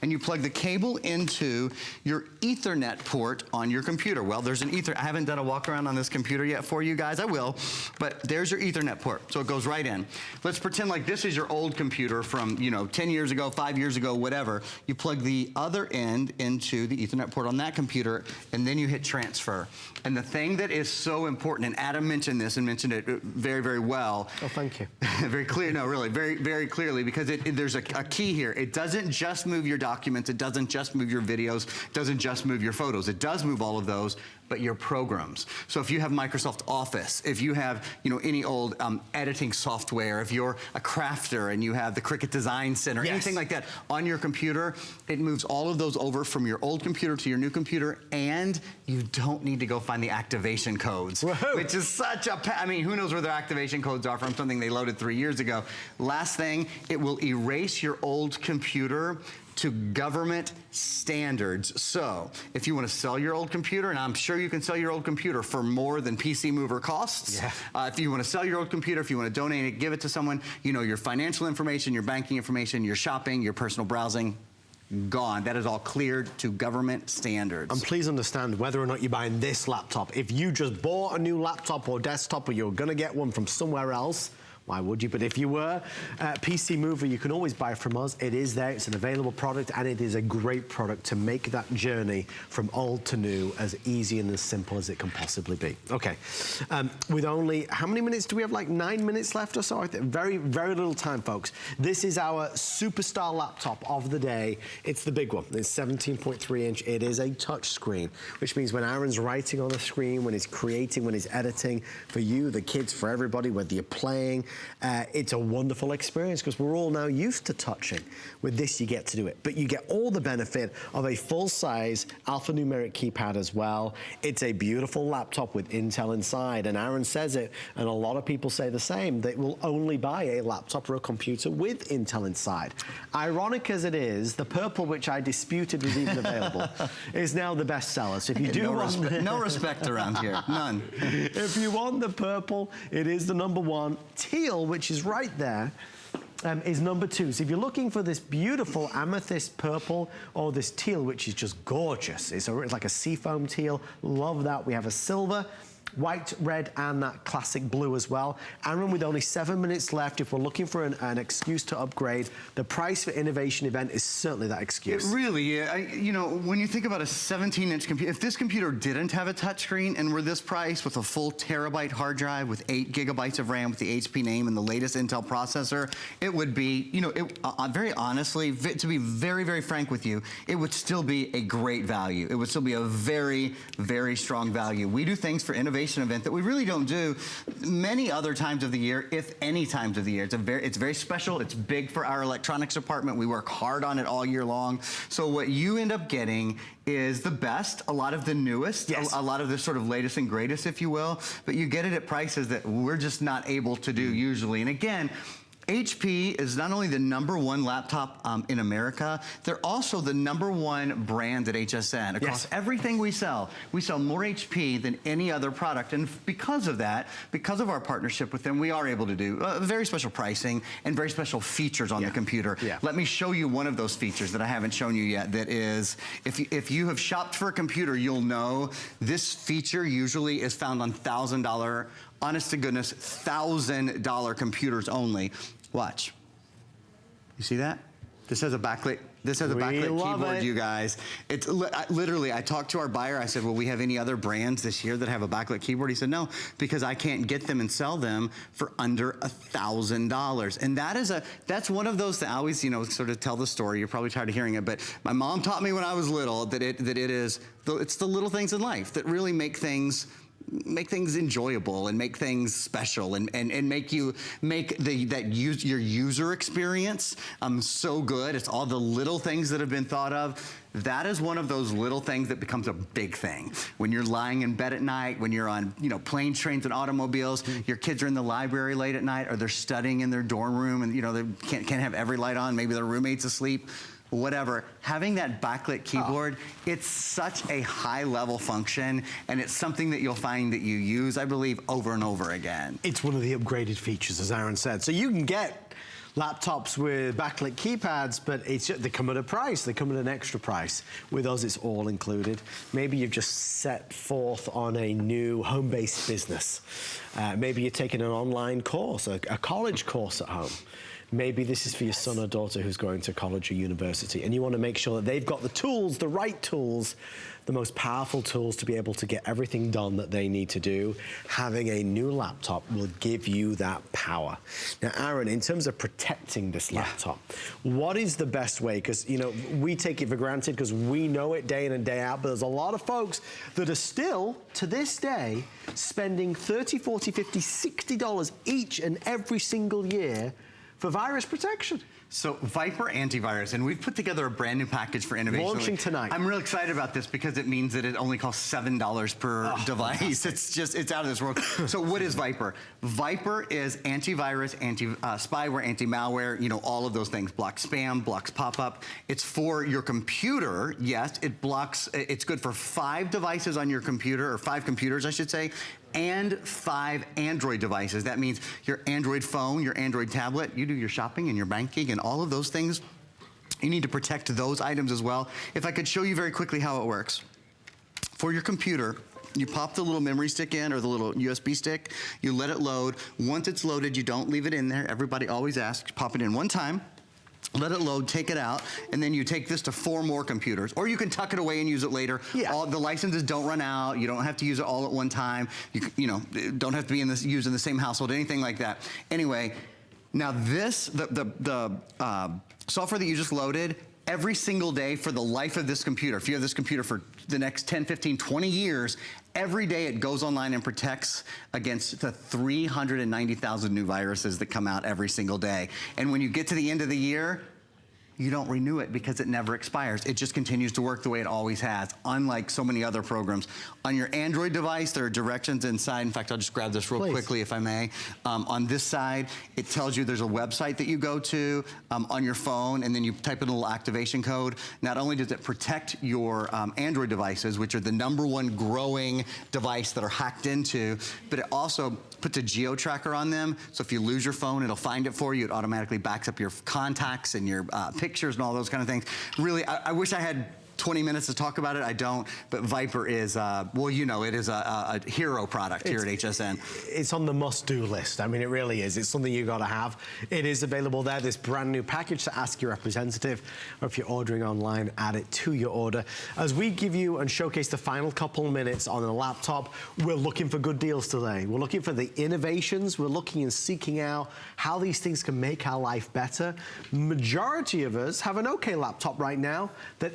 And you plug the cable into your Ethernet port on your computer. Well, there's an I haven't done a walk around on this computer yet for you guys. I will, but there's your Ethernet port. So it goes right in. Let's pretend like this is your old computer from, 10 years ago, 5 years ago, whatever. You plug the other end into the Ethernet port on that computer, and then you hit transfer. And the thing that is so important, and Adam mentioned this and mentioned it very, very well. Oh, thank you. Very clear, no, really, very, very clearly, because there's a key here. It doesn't just move your your documents. It doesn't just move your videos. It doesn't just move your photos. It does move all of those, but your programs. So if you have Microsoft Office, if you have, you know, any old editing software, if you're a crafter and you have the Cricut Design Center, anything like that on your computer, it moves all of those over from your old computer to your new computer, and you don't need to go find the activation codes, which is such a, I mean, who knows where their activation codes are from something they loaded 3 years ago. Last thing, it will erase your old computer to government standards. So if you want to sell your old computer, and I'm sure you can sell your old computer for more than PC Mover costs. If you want to sell your old computer, if you want to donate it, give it to someone, you know, your financial information, your banking information, your shopping, your personal browsing, gone. That is all cleared to government standards. And please understand, whether or not you're buying this laptop, if you just bought a new laptop or desktop, or you're going to get one from somewhere else, why would you? But if you were, PC Mover, you can always buy from us. It is there. It's an available product, and it is a great product to make that journey from old to new as easy and as simple as it can possibly be. Okay. With only, how many minutes do we have? Like 9 minutes left or so? I think very, very little time, folks. This is our superstar laptop of the day. It's the big one. It's 17.3 inch. It is a touch screen, which means when Aaron's writing on the screen, when he's creating, when he's editing, for you, the kids, for everybody, whether you're playing, it's a wonderful experience because we're all now used to touching. With this, you get to do it. But you get all the benefit of a full-size alphanumeric keypad as well. It's a beautiful laptop with Intel inside, and Aaron says it, and a lot of people say the same. They will only buy a laptop or a computer with Intel inside. Ironic as it is, the purple, which I disputed was even available, is now the best seller. So if you do want... no respect around here, none. If you want the purple, it is the #1. Teal, which is right there, is #2. So if you're looking for this beautiful amethyst purple or this teal, which is just gorgeous, it's like a seafoam teal, love that. We have a silver, white, red, and that classic blue as well. Aaron, with only 7 minutes left, if we're looking for an excuse to upgrade, the price for Innovation Event is certainly that excuse. It really, you know, when you think about a 17-inch computer, if this computer didn't have a touchscreen and were this price with a full terabyte hard drive with 8 gigabytes of RAM with the HP name and the latest Intel processor, it would be, you know, very honestly, to be very, very frank with you, it would still be a great value. It would still be a very, very strong value. We do things for Innovation Event that we really don't do many other times of the year, if any times of the year. It's very special. It's big for our electronics department. We work hard on it all year long. So what you end up getting is the best, a lot of the newest, a lot of the sort of latest and greatest, if you will, but you get it at prices that we're just not able to do usually. And again, HP is not only the #1 laptop in America, they're also the #1 brand at HSN. Across everything we sell more HP than any other product. And because of that, because of our partnership with them, we are able to do very special pricing and very special features on the computer. Let me show you one of those features that I haven't shown you yet. That is, if you have shopped for a computer, you'll know this feature usually is found on $1,000, honest to goodness, $1,000 computers only. Watch. You see that? This has a backlit. This has a backlit keyboard, you guys. It's literally, I talked to our buyer. I said, "Will we have any other brands this year that have a backlit keyboard?" He said, "No, because I can't get them and sell them for under $1,000." And that's one of those that I always, you know, sort of tell the story. You're probably tired of hearing it, but my mom taught me when I was little that it's the little things in life that really make things enjoyable and make things special and make your user experience so good. It's all the little things that have been thought of. That is one of those little things that becomes a big thing. When you're lying in bed at night, when you're on, you know, planes, trains, and automobiles, your kids are in the library late at night, or they're studying in their dorm room, and you know they can't have every light on. Maybe their roommate's asleep. Whatever, having that backlit keyboard, it's such a high-level function, and it's something that you'll find that you use, I believe, over and over again. It's one of the upgraded features, as Aaron said. So you can get laptops with backlit keypads, but they come at a price. They come at an extra price. With us, it's all included. Maybe you've just set forth on a new home-based business. Maybe you're taking an online course, a college course at home. Maybe this is for your son or daughter who's going to college or university, and you want to make sure that they've got the tools, the right tools, the most powerful tools to be able to get everything done that they need to do. Having a new laptop will give you that power. Now, Aaron, in terms of protecting this laptop, what is the best way? Because, you know, we take it for granted because we know it day in and day out, but there's a lot of folks that are still, to this day, spending $30, $40, $50, $60 each and every single year for virus protection. So Viper Antivirus, and we've put together a brand new package for innovation. Launching tonight. I'm real excited about this because it means that it only costs $7 per device. It's out of this world. So what is Viper? Viper is antivirus, anti-spyware, anti-malware, you know, all of those things. Blocks spam, blocks pop-up. It's for your computer, yes. It blocks, it's good for 5 devices on your computer, or 5 computers, I should say, and 5 Android devices. That means your Android phone, your Android tablet, you do your shopping and your banking and all of those things. You need to protect those items as well. If I could show you very quickly how it works. For your computer, you pop the little memory stick in, or the little USB stick, you let it load. Once it's loaded, you don't leave it in there. Everybody always asks, pop it in one time, let it load, take it out, and then you take this to 4 more computers. Or you can tuck it away and use it later. Yeah. The licenses don't run out. You don't have to use it all at one time. You know, don't have to be used in the same household, anything like that. Anyway, now this, the software that you just loaded, every single day for the life of this computer, if you have this computer for the next 10, 15, 20 years, every day it goes online and protects against the 390,000 new viruses that come out every single day. And when you get to the end of the year, you don't renew it because it never expires. It just continues to work the way it always has, unlike so many other programs. On your Android device, there are directions inside. In fact, I'll just grab this real quickly, if I may. On this side, it tells you there's a website that you go to on your phone, and then you type in a little activation code. Not only does it protect your Android devices, which are the #1 growing device that are hacked into, but it also puts a geo-tracker on them. So if you lose your phone, it'll find it for you. It automatically backs up your contacts and your pictures and all those kind of things. Really, I wish I had 20 minutes to talk about it. I don't, but Viper is, well, you know, it is a hero product here at HSN. It's on the must-do list. I mean, it really is. It's something you got to have. It is available there, this brand new package, to ask your representative, or if you're ordering online, add it to your order. As we give you and showcase the final couple minutes on a laptop, we're looking for good deals today. We're looking for the innovations. We're looking and seeking out how these things can make our life better. Majority of us have an okay laptop right now that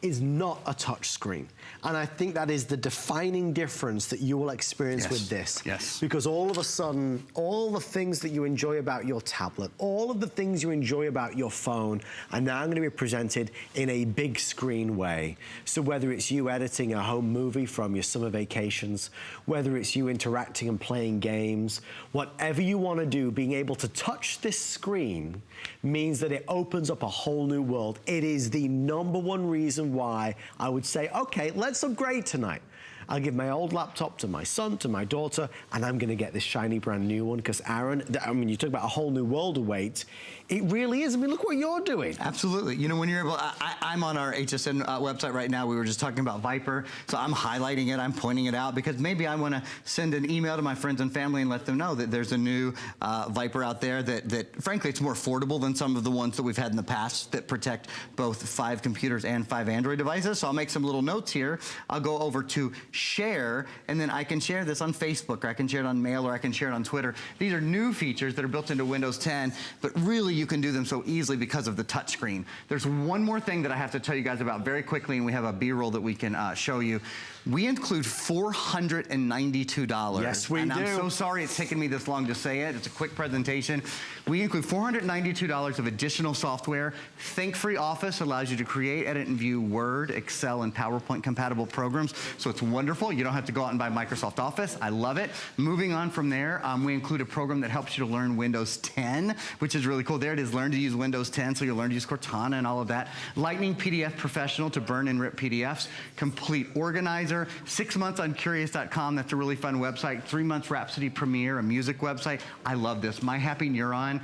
is not a touch screen. And I think that is the defining difference that you will experience with this. Yes. Because all of a sudden, all the things that you enjoy about your tablet, all of the things you enjoy about your phone are now going to be presented in a big screen way. So whether it's you editing a home movie from your summer vacations, whether it's you interacting and playing games, whatever you want to do, being able to touch this screen means that it opens up a whole new world. It is the #1 reason why I would say, okay, let's upgrade tonight. I'll give my old laptop to my son, to my daughter, and I'm going to get this shiny brand new one. Because Aaron, I mean, you talk about a whole new world of weight. It really is. I mean, look what you're doing. Absolutely. You know, when you're able, I'm on our HSN website right now. We were just talking about Viper, so I'm highlighting it. I'm pointing it out because maybe I want to send an email to my friends and family and let them know that there's a new Viper out there that, frankly, it's more affordable than some of the ones that we've had in the past that protect both 5 computers and 5 Android devices. So I'll make some little notes here. I'll go over to share, and then I can share this on Facebook, or I can share it on Mail, or I can share it on Twitter. These are new features that are built into Windows 10, but really you can do them so easily because of the touchscreen. There's one more thing that I have to tell you guys about very quickly, and we have a B-roll that we can show you. We include $492. Yes, we and do. I'm so sorry it's taken me this long to say it. It's a quick presentation. We include $492 of additional software. Think Free Office allows you to create, edit, and view Word, Excel, and PowerPoint compatible programs. So it's wonderful. You don't have to go out and buy Microsoft Office. I love it. Moving on from there, we include a program that helps you to learn Windows 10, which is really cool. There it is, learn to use Windows 10, so you'll learn to use Cortana and all of that. Lightning PDF Professional to burn and rip PDFs. Complete Organizer. 6 months on Curious.com. That's a really fun website. 3 months Rhapsody Premiere, a music website. I love this. My Happy Neuron.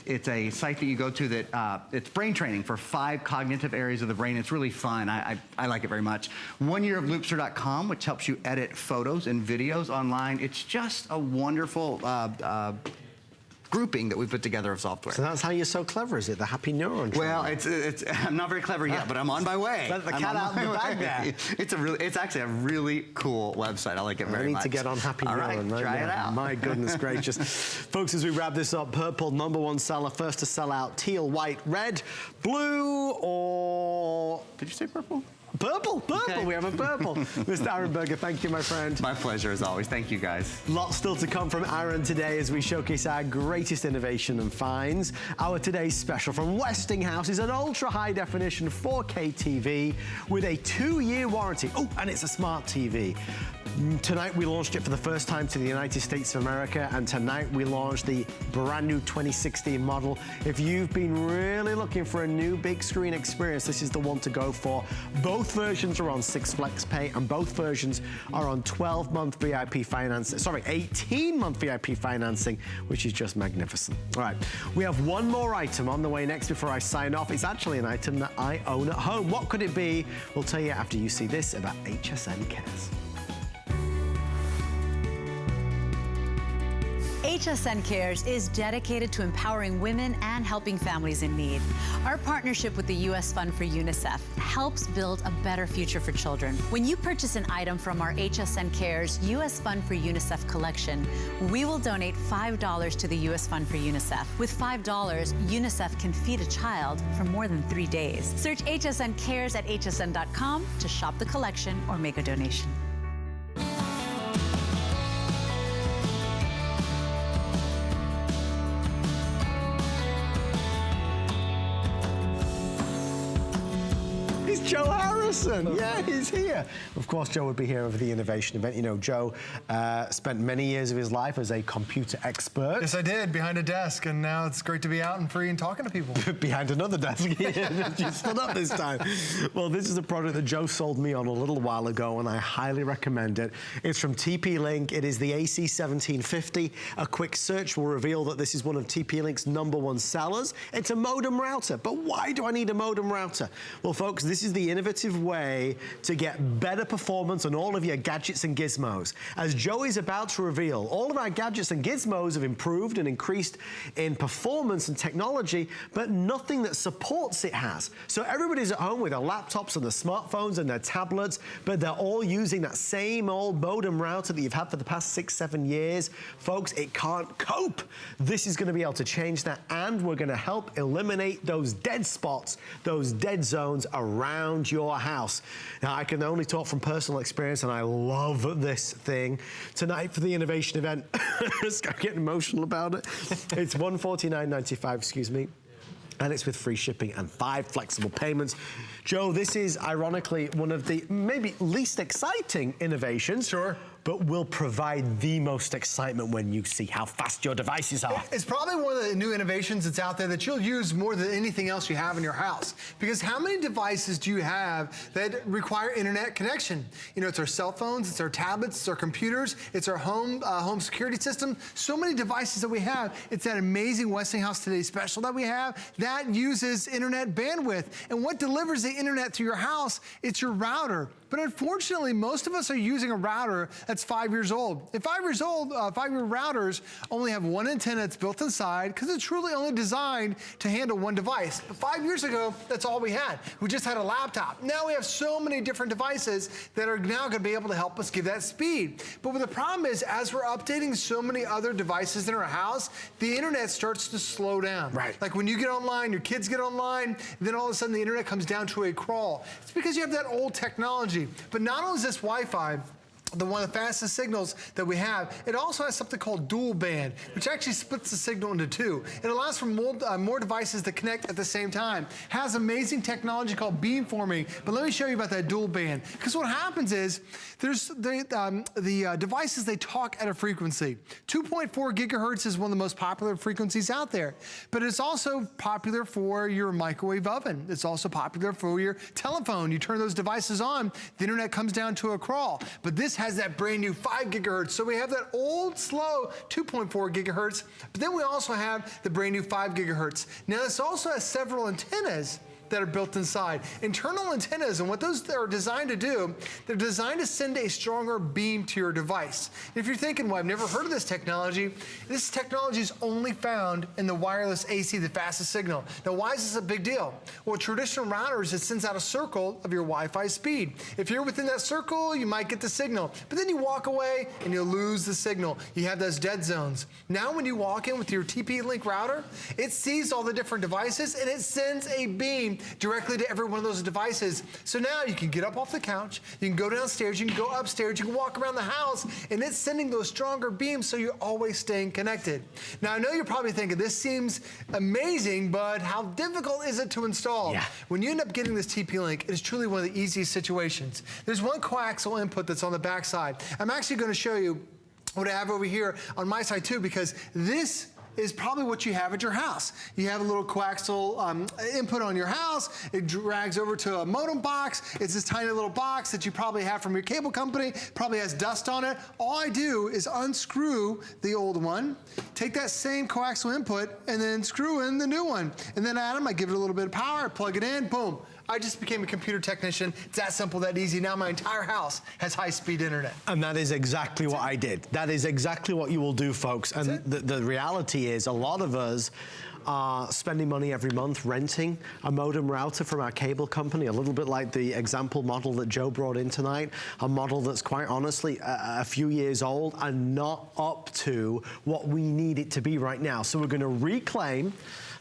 It's a site that you go to that it's brain training for 5 cognitive areas of the brain. It's really fun. I like it very much. 1 year of Loopster.com, which helps you edit photos and videos online. It's just a wonderful grouping that we put together of software. So that's how you're so clever, is it? The happy neuron. Well, I'm not very clever yet, but I'm on my way. Let the cat out of the bag there. It's actually a really cool website. I like it very much. I need to get on Happy Neuron right try now. it out. My goodness gracious. Folks, as we wrap this up, purple, #1 seller, first to sell out, teal, white, red, blue, or... Did you say purple? Purple. Okay. We have a purple. Mr. Aaron Berger, thank you, my friend. My pleasure, as always. Thank you, guys. Lots still to come from Aaron today as we showcase our greatest innovation and finds. Our today's special from Westinghouse is an ultra-high definition 4K TV with a 2-year warranty. Oh, and it's a smart TV. Tonight we launched it for the first time to the United States of America, and tonight we launched the brand new 2016 model. If you've been really looking for a new big screen experience, this is the one to go for. Both versions are on 6 FlexPay, and both versions are on 12-month VIP financing. Sorry, 18-month VIP financing, which is just magnificent. All right, we have one more item on the way next before I sign off. It's actually an item that I own at home. What could it be? We'll tell you after you see this about HSN Cares. HSN Cares is dedicated to empowering women and helping families in need. Our partnership with the U.S. Fund for UNICEF helps build a better future for children. When you purchase an item from our HSN Cares U.S. Fund for UNICEF collection, we will donate $5 to the U.S. Fund for UNICEF. With $5, UNICEF can feed a child for more than 3 days. Search HSN Cares at hsn.com to shop the collection or make a donation. Joe Harrison. Yeah, he's here. Of course, Joe would be here over the innovation event. You know, Joe spent many years of his life as a computer expert. Yes, I did, behind a desk, and now it's great to be out and free and talking to people. Behind another desk. You stood up this time. Well, this is a product that Joe sold me on a little while ago, and I highly recommend it. It's from TP-Link. It is the AC1750. A quick search will reveal that this is one of TP-Link's #1 sellers. It's a modem router. But why do I need a modem router? Well, folks, this is the innovative way to get better performance on all of your gadgets and gizmos. As Joe is about to reveal, all of our gadgets and gizmos have improved and increased in performance and technology, but nothing that supports it has. So everybody's at home with their laptops and their smartphones and their tablets, but they're all using that same old modem router that you've had for the past 6-7 years. Folks, it can't cope. This is going to be able to change that, and we're going to help eliminate those dead spots, those dead zones around your house. Now, I can only talk from personal experience, and I love this thing. Tonight for the innovation event, I'm getting emotional about it. It's $149.95, excuse me. And it's with free shipping and 5 flexible payments. Joe, this is ironically one of the maybe least exciting innovations. Sure. But will provide the most excitement when you see how fast your devices are. It's probably one of the new innovations that's out there that you'll use more than anything else you have in your house. Because how many devices do you have that require internet connection? You know, it's our cell phones, it's our tablets, it's our computers, it's our home security system. So many devices that we have. It's that amazing Westinghouse Today special that we have that uses internet bandwidth. And what delivers the internet to your house? It's your router. But unfortunately, most of us are using a router that's 5 years old. At 5 years old, 5-year routers only have one antenna that's built inside because it's really only designed to handle one device. But 5 years ago, that's all we had. We just had a laptop. Now we have so many different devices that are now going to be able to help us give that speed. But what the problem is, as we're updating so many other devices in our house, the internet starts to slow down. Right. Like when you get online, your kids get online, then all of a sudden the internet comes down to a crawl. It's because you have that old technology. But not only is this Wi-Fi one of the fastest signals that we have, it also has something called dual band, which actually splits the signal into 2. It allows for more devices to connect at the same time. Has amazing technology called beamforming, but let me show you about that dual band. Because what happens is, there's the devices, they talk at a frequency. 2.4 gigahertz is one of the most popular frequencies out there, but it's also popular for your microwave oven. It's also popular for your telephone. You turn those devices on, the internet comes down to a crawl. But this has that brand new 5 gigahertz. So we have that old, slow 2.4 gigahertz, but then we also have the brand new 5 gigahertz. Now this also has several antennas that are built inside. Internal antennas, and what those are designed to do, they're designed to send a stronger beam to your device. If you're thinking, well, I've never heard of this technology is only found in the wireless AC, the fastest signal. Now, why is this a big deal? Well, traditional routers, it sends out a circle of your Wi-Fi speed. If you're within that circle, you might get the signal, but then you walk away and you'll lose the signal. You have those dead zones. Now, when you walk in with your TP-Link router, it sees all the different devices and it sends a beam directly to every one of those devices. So now you can get up off the couch, you can go downstairs, you can go upstairs, you can walk around the house, and it's sending those stronger beams so you're always staying connected. Now, I know you're probably thinking, this seems amazing, but how difficult is it to install? Yeah. When you end up getting this TP-Link, it is truly one of the easiest situations. There's one coaxial input that's on the back side. I'm actually going to show you what I have over here on my side too, because this is probably what you have at your house. You have a little coaxial input on your house. It drags over to a modem box. It's this tiny little box that you probably have from your cable company, probably has dust on it. All I do is unscrew the old one, take that same coaxial input, and then screw in the new one. And then Adam, I give it a little bit of power, I plug it in, boom. I just became a computer technician. It's that simple, that easy. Now my entire house has high-speed internet. And that is exactly what I did. That is exactly what you will do, folks. And the reality is a lot of us are spending money every month renting a modem router from our cable company, a little bit like the example model that Joe brought in tonight, a model that's quite honestly a few years old and not up to what we need it to be right now. So we're going to reclaim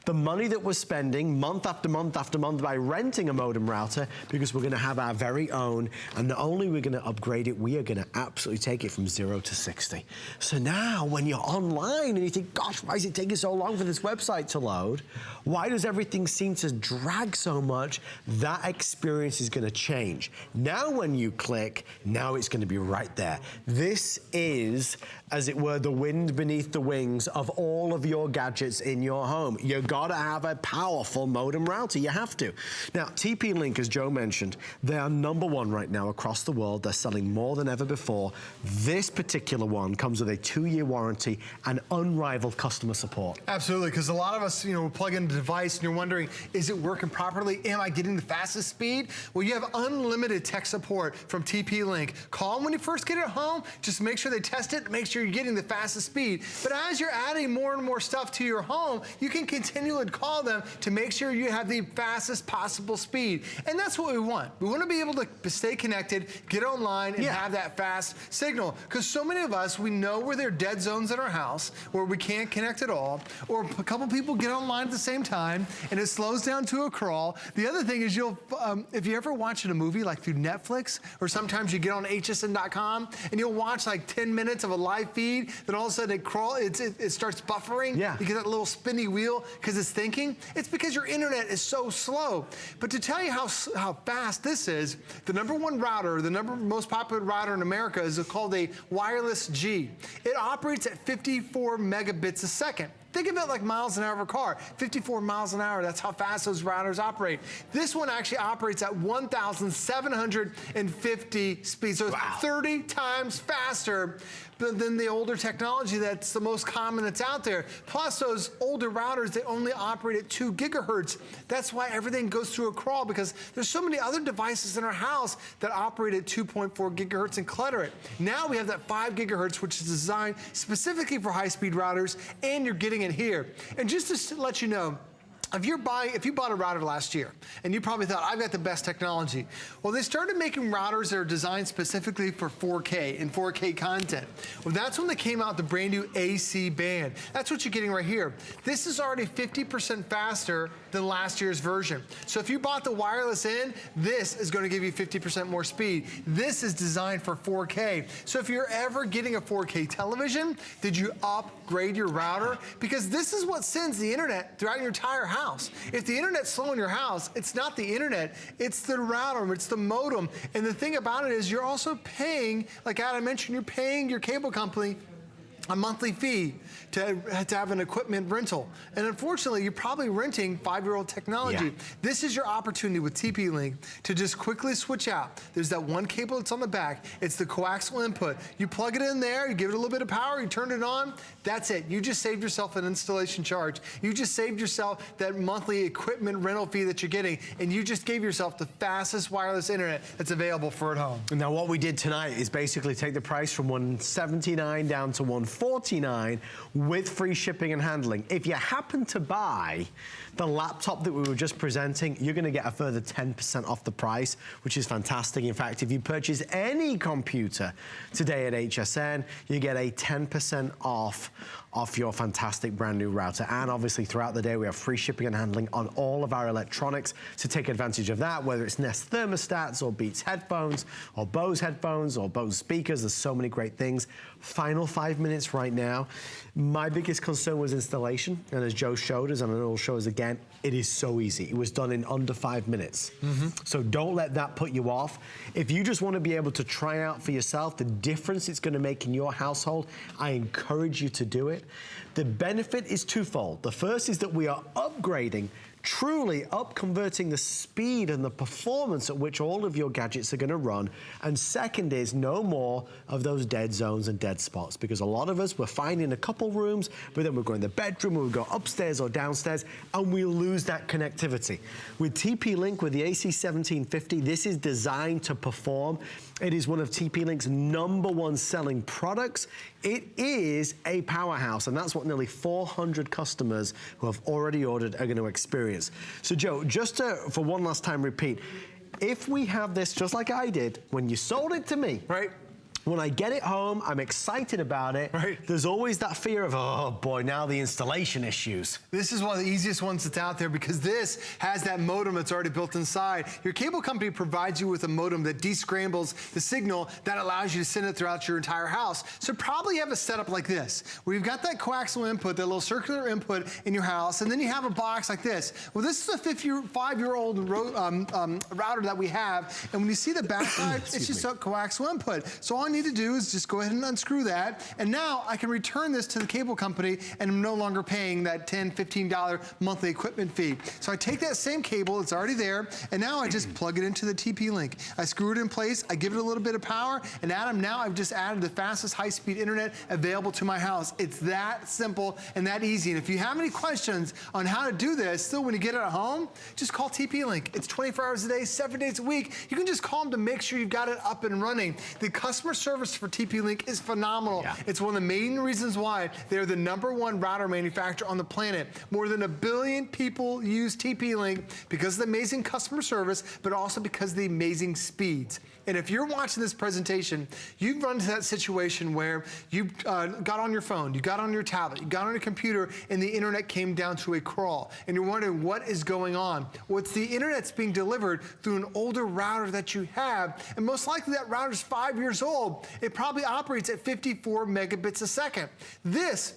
the money that we're spending month after month after month by renting a modem router, because we're going to have our very own, and not only are we going to upgrade it, we are going to absolutely take it from 0 to 60. So now when you're online and you think, gosh, why is it taking so long for this website to load? Why does everything seem to drag so much? That experience is going to change. Now when you click, now it's going to be right there. This is, as it were, the wind beneath the wings of all of your gadgets in your home. You've got to have a powerful modem router. You have to. Now, TP-Link, as Joe mentioned, they are #1 right now across the world. They're selling more than ever before. This particular one comes with a 2-year warranty and unrivaled customer support. Absolutely, because a lot of us, plug in a device and you're wondering, is it working properly? Am I getting the fastest speed? Well, you have unlimited tech support from TP-Link. Call them when you first get it home. Just make sure they test it, make sure you're getting the fastest speed. But as you're adding more and more stuff to your home, you can continue to call them to make sure you have the fastest possible speed. And that's what we want. We want to be able to stay connected, get online, and have that fast signal. Because so many of us, we know where there are dead zones in our house where we can't connect at all, or a couple people get online at the same time, and it slows down to a crawl. The other thing is if you ever watching a movie like through Netflix, or sometimes you get on hsn.com, and you'll watch like 10 minutes of a live feed, then all of a sudden it starts buffering. You get that little spinny wheel because it's thinking. It's because your internet is so slow. But to tell you how fast this is, the #1 router, the most popular router in America is called a Wireless G. It operates at 54 megabits a second. Think of it like miles an hour of a car. 54 miles an hour, that's how fast those routers operate. This one actually operates at 1,750 speed. So it's 30 times faster than the older technology that's the most common that's out there. Plus those older routers, they only operate at 2 gigahertz. That's why everything goes through a crawl, because there's so many other devices in our house that operate at 2.4 gigahertz and clutter it. Now we have that 5 gigahertz, which is designed specifically for high-speed routers, and you're getting it here. And just to let you know, if you bought a router last year and you probably thought, I've got the best technology. Well, they started making routers that are designed specifically for 4K and 4K content. Well, that's when they came out the brand new AC band. That's what you're getting right here. This is already 50% faster than last year's version. So if you bought the wireless in, this is going to give you 50% more speed. This is designed for 4K. So if you're ever getting a 4K television, did you upgrade your router? Because this is what sends the internet throughout your entire house. If the internet's slow in your house, it's not the internet, it's the router, it's the modem. And the thing about it is you're also paying, like Adam mentioned, you're paying your cable company a monthly fee to have an equipment rental. And unfortunately, you're probably renting 5-year-old technology. Yeah. This is your opportunity with TP-Link to just quickly switch out. There's that one cable that's on the back. It's the coaxial input. You plug it in there, you give it a little bit of power, you turn it on, that's it. You just saved yourself an installation charge. You just saved yourself that monthly equipment rental fee that you're getting, and you just gave yourself the fastest wireless internet that's available for at home. Now, what we did tonight is basically take the price from $179 down to $149 with free shipping and handling. If you happen to buy the laptop that we were just presenting, you're going to get a further 10% off the price, which is fantastic. In fact, if you purchase any computer today at HSN, you get a 10% off your fantastic brand new router. And obviously throughout the day, we have free shipping and handling on all of our electronics to take advantage of that, whether it's Nest thermostats or Beats headphones or Bose headphones or Bose speakers. There's so many great things. Final 5 minutes right now. My biggest concern was installation. And as Joe showed us, and I know he'll show us again, it is so easy. It was done in under 5 minutes. So don't let that put you off. If you just want to be able to try out for yourself the difference it's going to make in your household, I encourage you to do it. The benefit is twofold. The first is that we are upgrading, truly converting the speed and the performance at which all of your gadgets are going to run. And second is no more of those dead zones and dead spots, because a lot of us, we're finding a couple rooms, but then we'll go in the bedroom, or we'll go upstairs or downstairs, and we'll lose that connectivity. With TP-Link, with the AC1750, this is designed to perform. It is one of TP-Link's #1 selling products. It is a powerhouse, and that's what nearly 400 customers who have already ordered are going to experience. So, Joe, just for one last time repeat, if we have this just like I did when you sold it to me, right? When I get it home, I'm excited about it. Right. There's always that fear of, oh boy, now the installation issues. This is one of the easiest ones that's out there because this has that modem that's already built inside. Your cable company provides you with a modem that descrambles the signal that allows you to send it throughout your entire house. So probably you have a setup like this, where you've got that coaxial input, that little circular input in your house, and then you have a box like this. Well, this is a 5-year-old router that we have, and when you see the backside, it's just a coaxial input. So all I need to do is just go ahead and unscrew that, and now I can return this to the cable company, and I'm no longer paying that $10, $15 monthly equipment fee. So I take that same cable, it's already there, and now I just plug it into the TP-Link. I screw it in place, I give it a little bit of power, and Adam, now I've just added the fastest high-speed internet available to my house. It's that simple and that easy. And if you have any questions on how to do this, still when you get it at home, just call TP-Link. It's 24 hours a day, 7 days a week. You can just call them to make sure you've got it up and running. The customer service for TP-Link is phenomenal. Yeah. It's one of the main reasons why they're the #1 router manufacturer on the planet. More than 1 billion people use TP-Link because of the amazing customer service, but also because of the amazing speeds. And if you're watching this presentation, you've run into that situation where you got on your phone, you got on your tablet, you got on your computer, and the internet came down to a crawl. And you're wondering what is going on. Well, it's the internet's being delivered through an older router that you have. And most likely that router's 5 years old. It probably operates at 54 megabits a second. This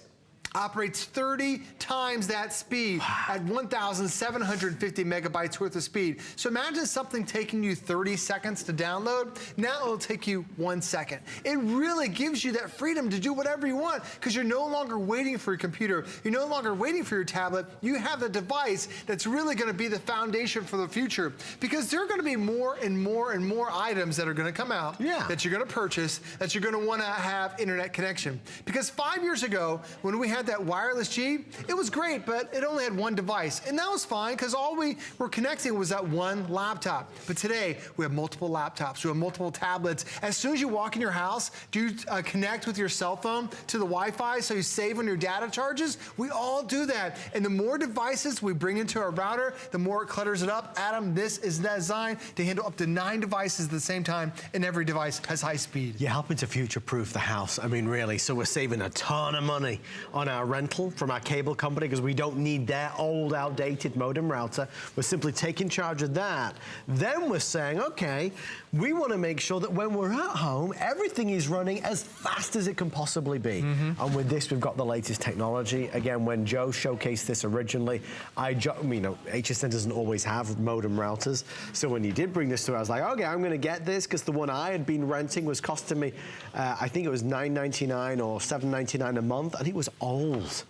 operates 30 times that speed at 1,750 megabytes worth of speed. So imagine something taking you 30 seconds to download. Now it'll take you 1 second. It really gives you that freedom to do whatever you want because you're no longer waiting for your computer. You're no longer waiting for your tablet. You have the device that's really going to be the foundation for the future because there are going to be more and more and more items that are going to come out that you're going to purchase that you're going to want to have internet connection. Because 5 years ago, when we had that wireless G, it was great, but it only had one device. And that was fine because all we were connecting was that one laptop. But today, we have multiple laptops, we have multiple tablets. As soon as you walk in your house, do you connect with your cell phone to the Wi-Fi so you save on your data charges? We all do that. And the more devices we bring into our router, the more it clutters it up. Adam, this is designed to handle up to 9 devices at the same time, and every device has high speed. You're helping to future-proof the house. I mean, really. So we're saving a ton of money on our rental from our cable company because we don't need their old, outdated modem router. We're simply taking charge of that. Then we're saying, okay, we want to make sure that when we're at home, everything is running as fast as it can possibly be. And with this, we've got the latest technology. Again, when Joe showcased this originally, HSN doesn't always have modem routers. So when he did bring this through, I was like, okay, I'm going to get this because the one I had been renting was costing me, I think it was $9.99 or $7.99 a month, and it was old.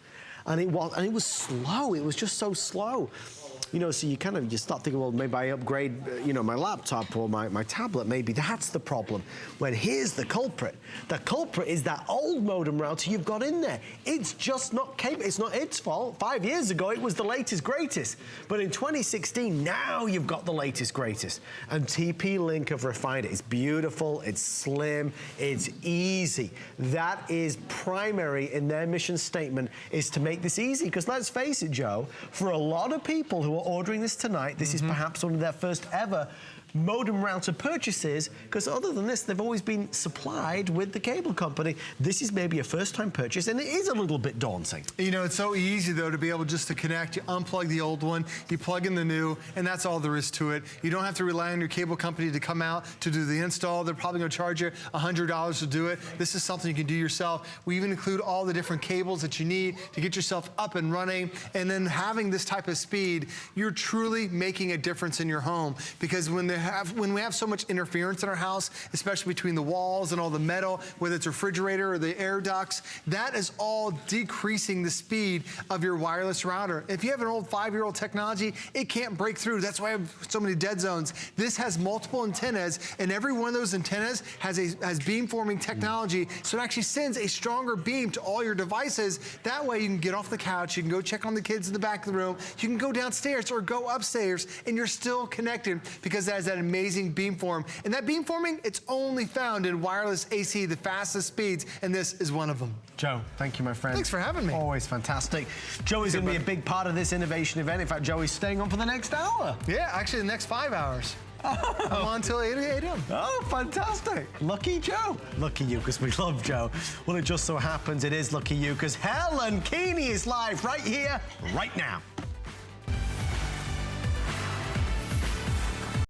And it was slow. It was just so slow. You know, so you start thinking, well, maybe I upgrade, my laptop or my tablet. Maybe that's the problem. When here's the culprit. The culprit is that old modem router you've got in there. It's just not capable. It's not its fault. 5 years ago, it was the latest, greatest. But in 2016, now you've got the latest, greatest. And TP-Link have refined it. It's beautiful. It's slim. It's easy. That is primary in their mission statement, is to make this easy. Because let's face it, Joe, for a lot of people who are ordering this tonight, this is perhaps one of their first ever modem router purchases, because other than this, they've always been supplied with the cable company. This is maybe a first-time purchase, and it is a little bit daunting. You know, it's so easy, though, to be able just to connect. You unplug the old one, you plug in the new, and that's all there is to it. You don't have to rely on your cable company to come out to do the install. They're probably going to charge you $100 to do it. This is something you can do yourself. We even include all the different cables that you need to get yourself up and running, and then having this type of speed, you're truly making a difference in your home, because when we have so much interference in our house, especially between the walls and all the metal, whether it's a refrigerator or the air ducts, that is all decreasing the speed of your wireless router. If you have an old 5-year-old technology, it can't break through. That's why I have so many dead zones. This has multiple antennas, and every one of those antennas has beamforming technology, so it actually sends a stronger beam to all your devices. That way you can get off the couch, you can go check on the kids in the back of the room, you can go downstairs or go upstairs, and you're still connected because that has that amazing beamform. And that beamforming, it's only found in wireless AC, the fastest speeds, and this is one of them. Joe, thank you, my friend. Thanks for having me. Always fantastic. Joe is going to be a big part of this innovation event. In fact, Joe is staying on for the next hour. Yeah, actually the next 5 hours. I'm on until 8 a.m. Oh, fantastic. Lucky Joe. Lucky you, because we love Joe. Well, it just so happens it is lucky you, because Helen Keeney is live right here, right now.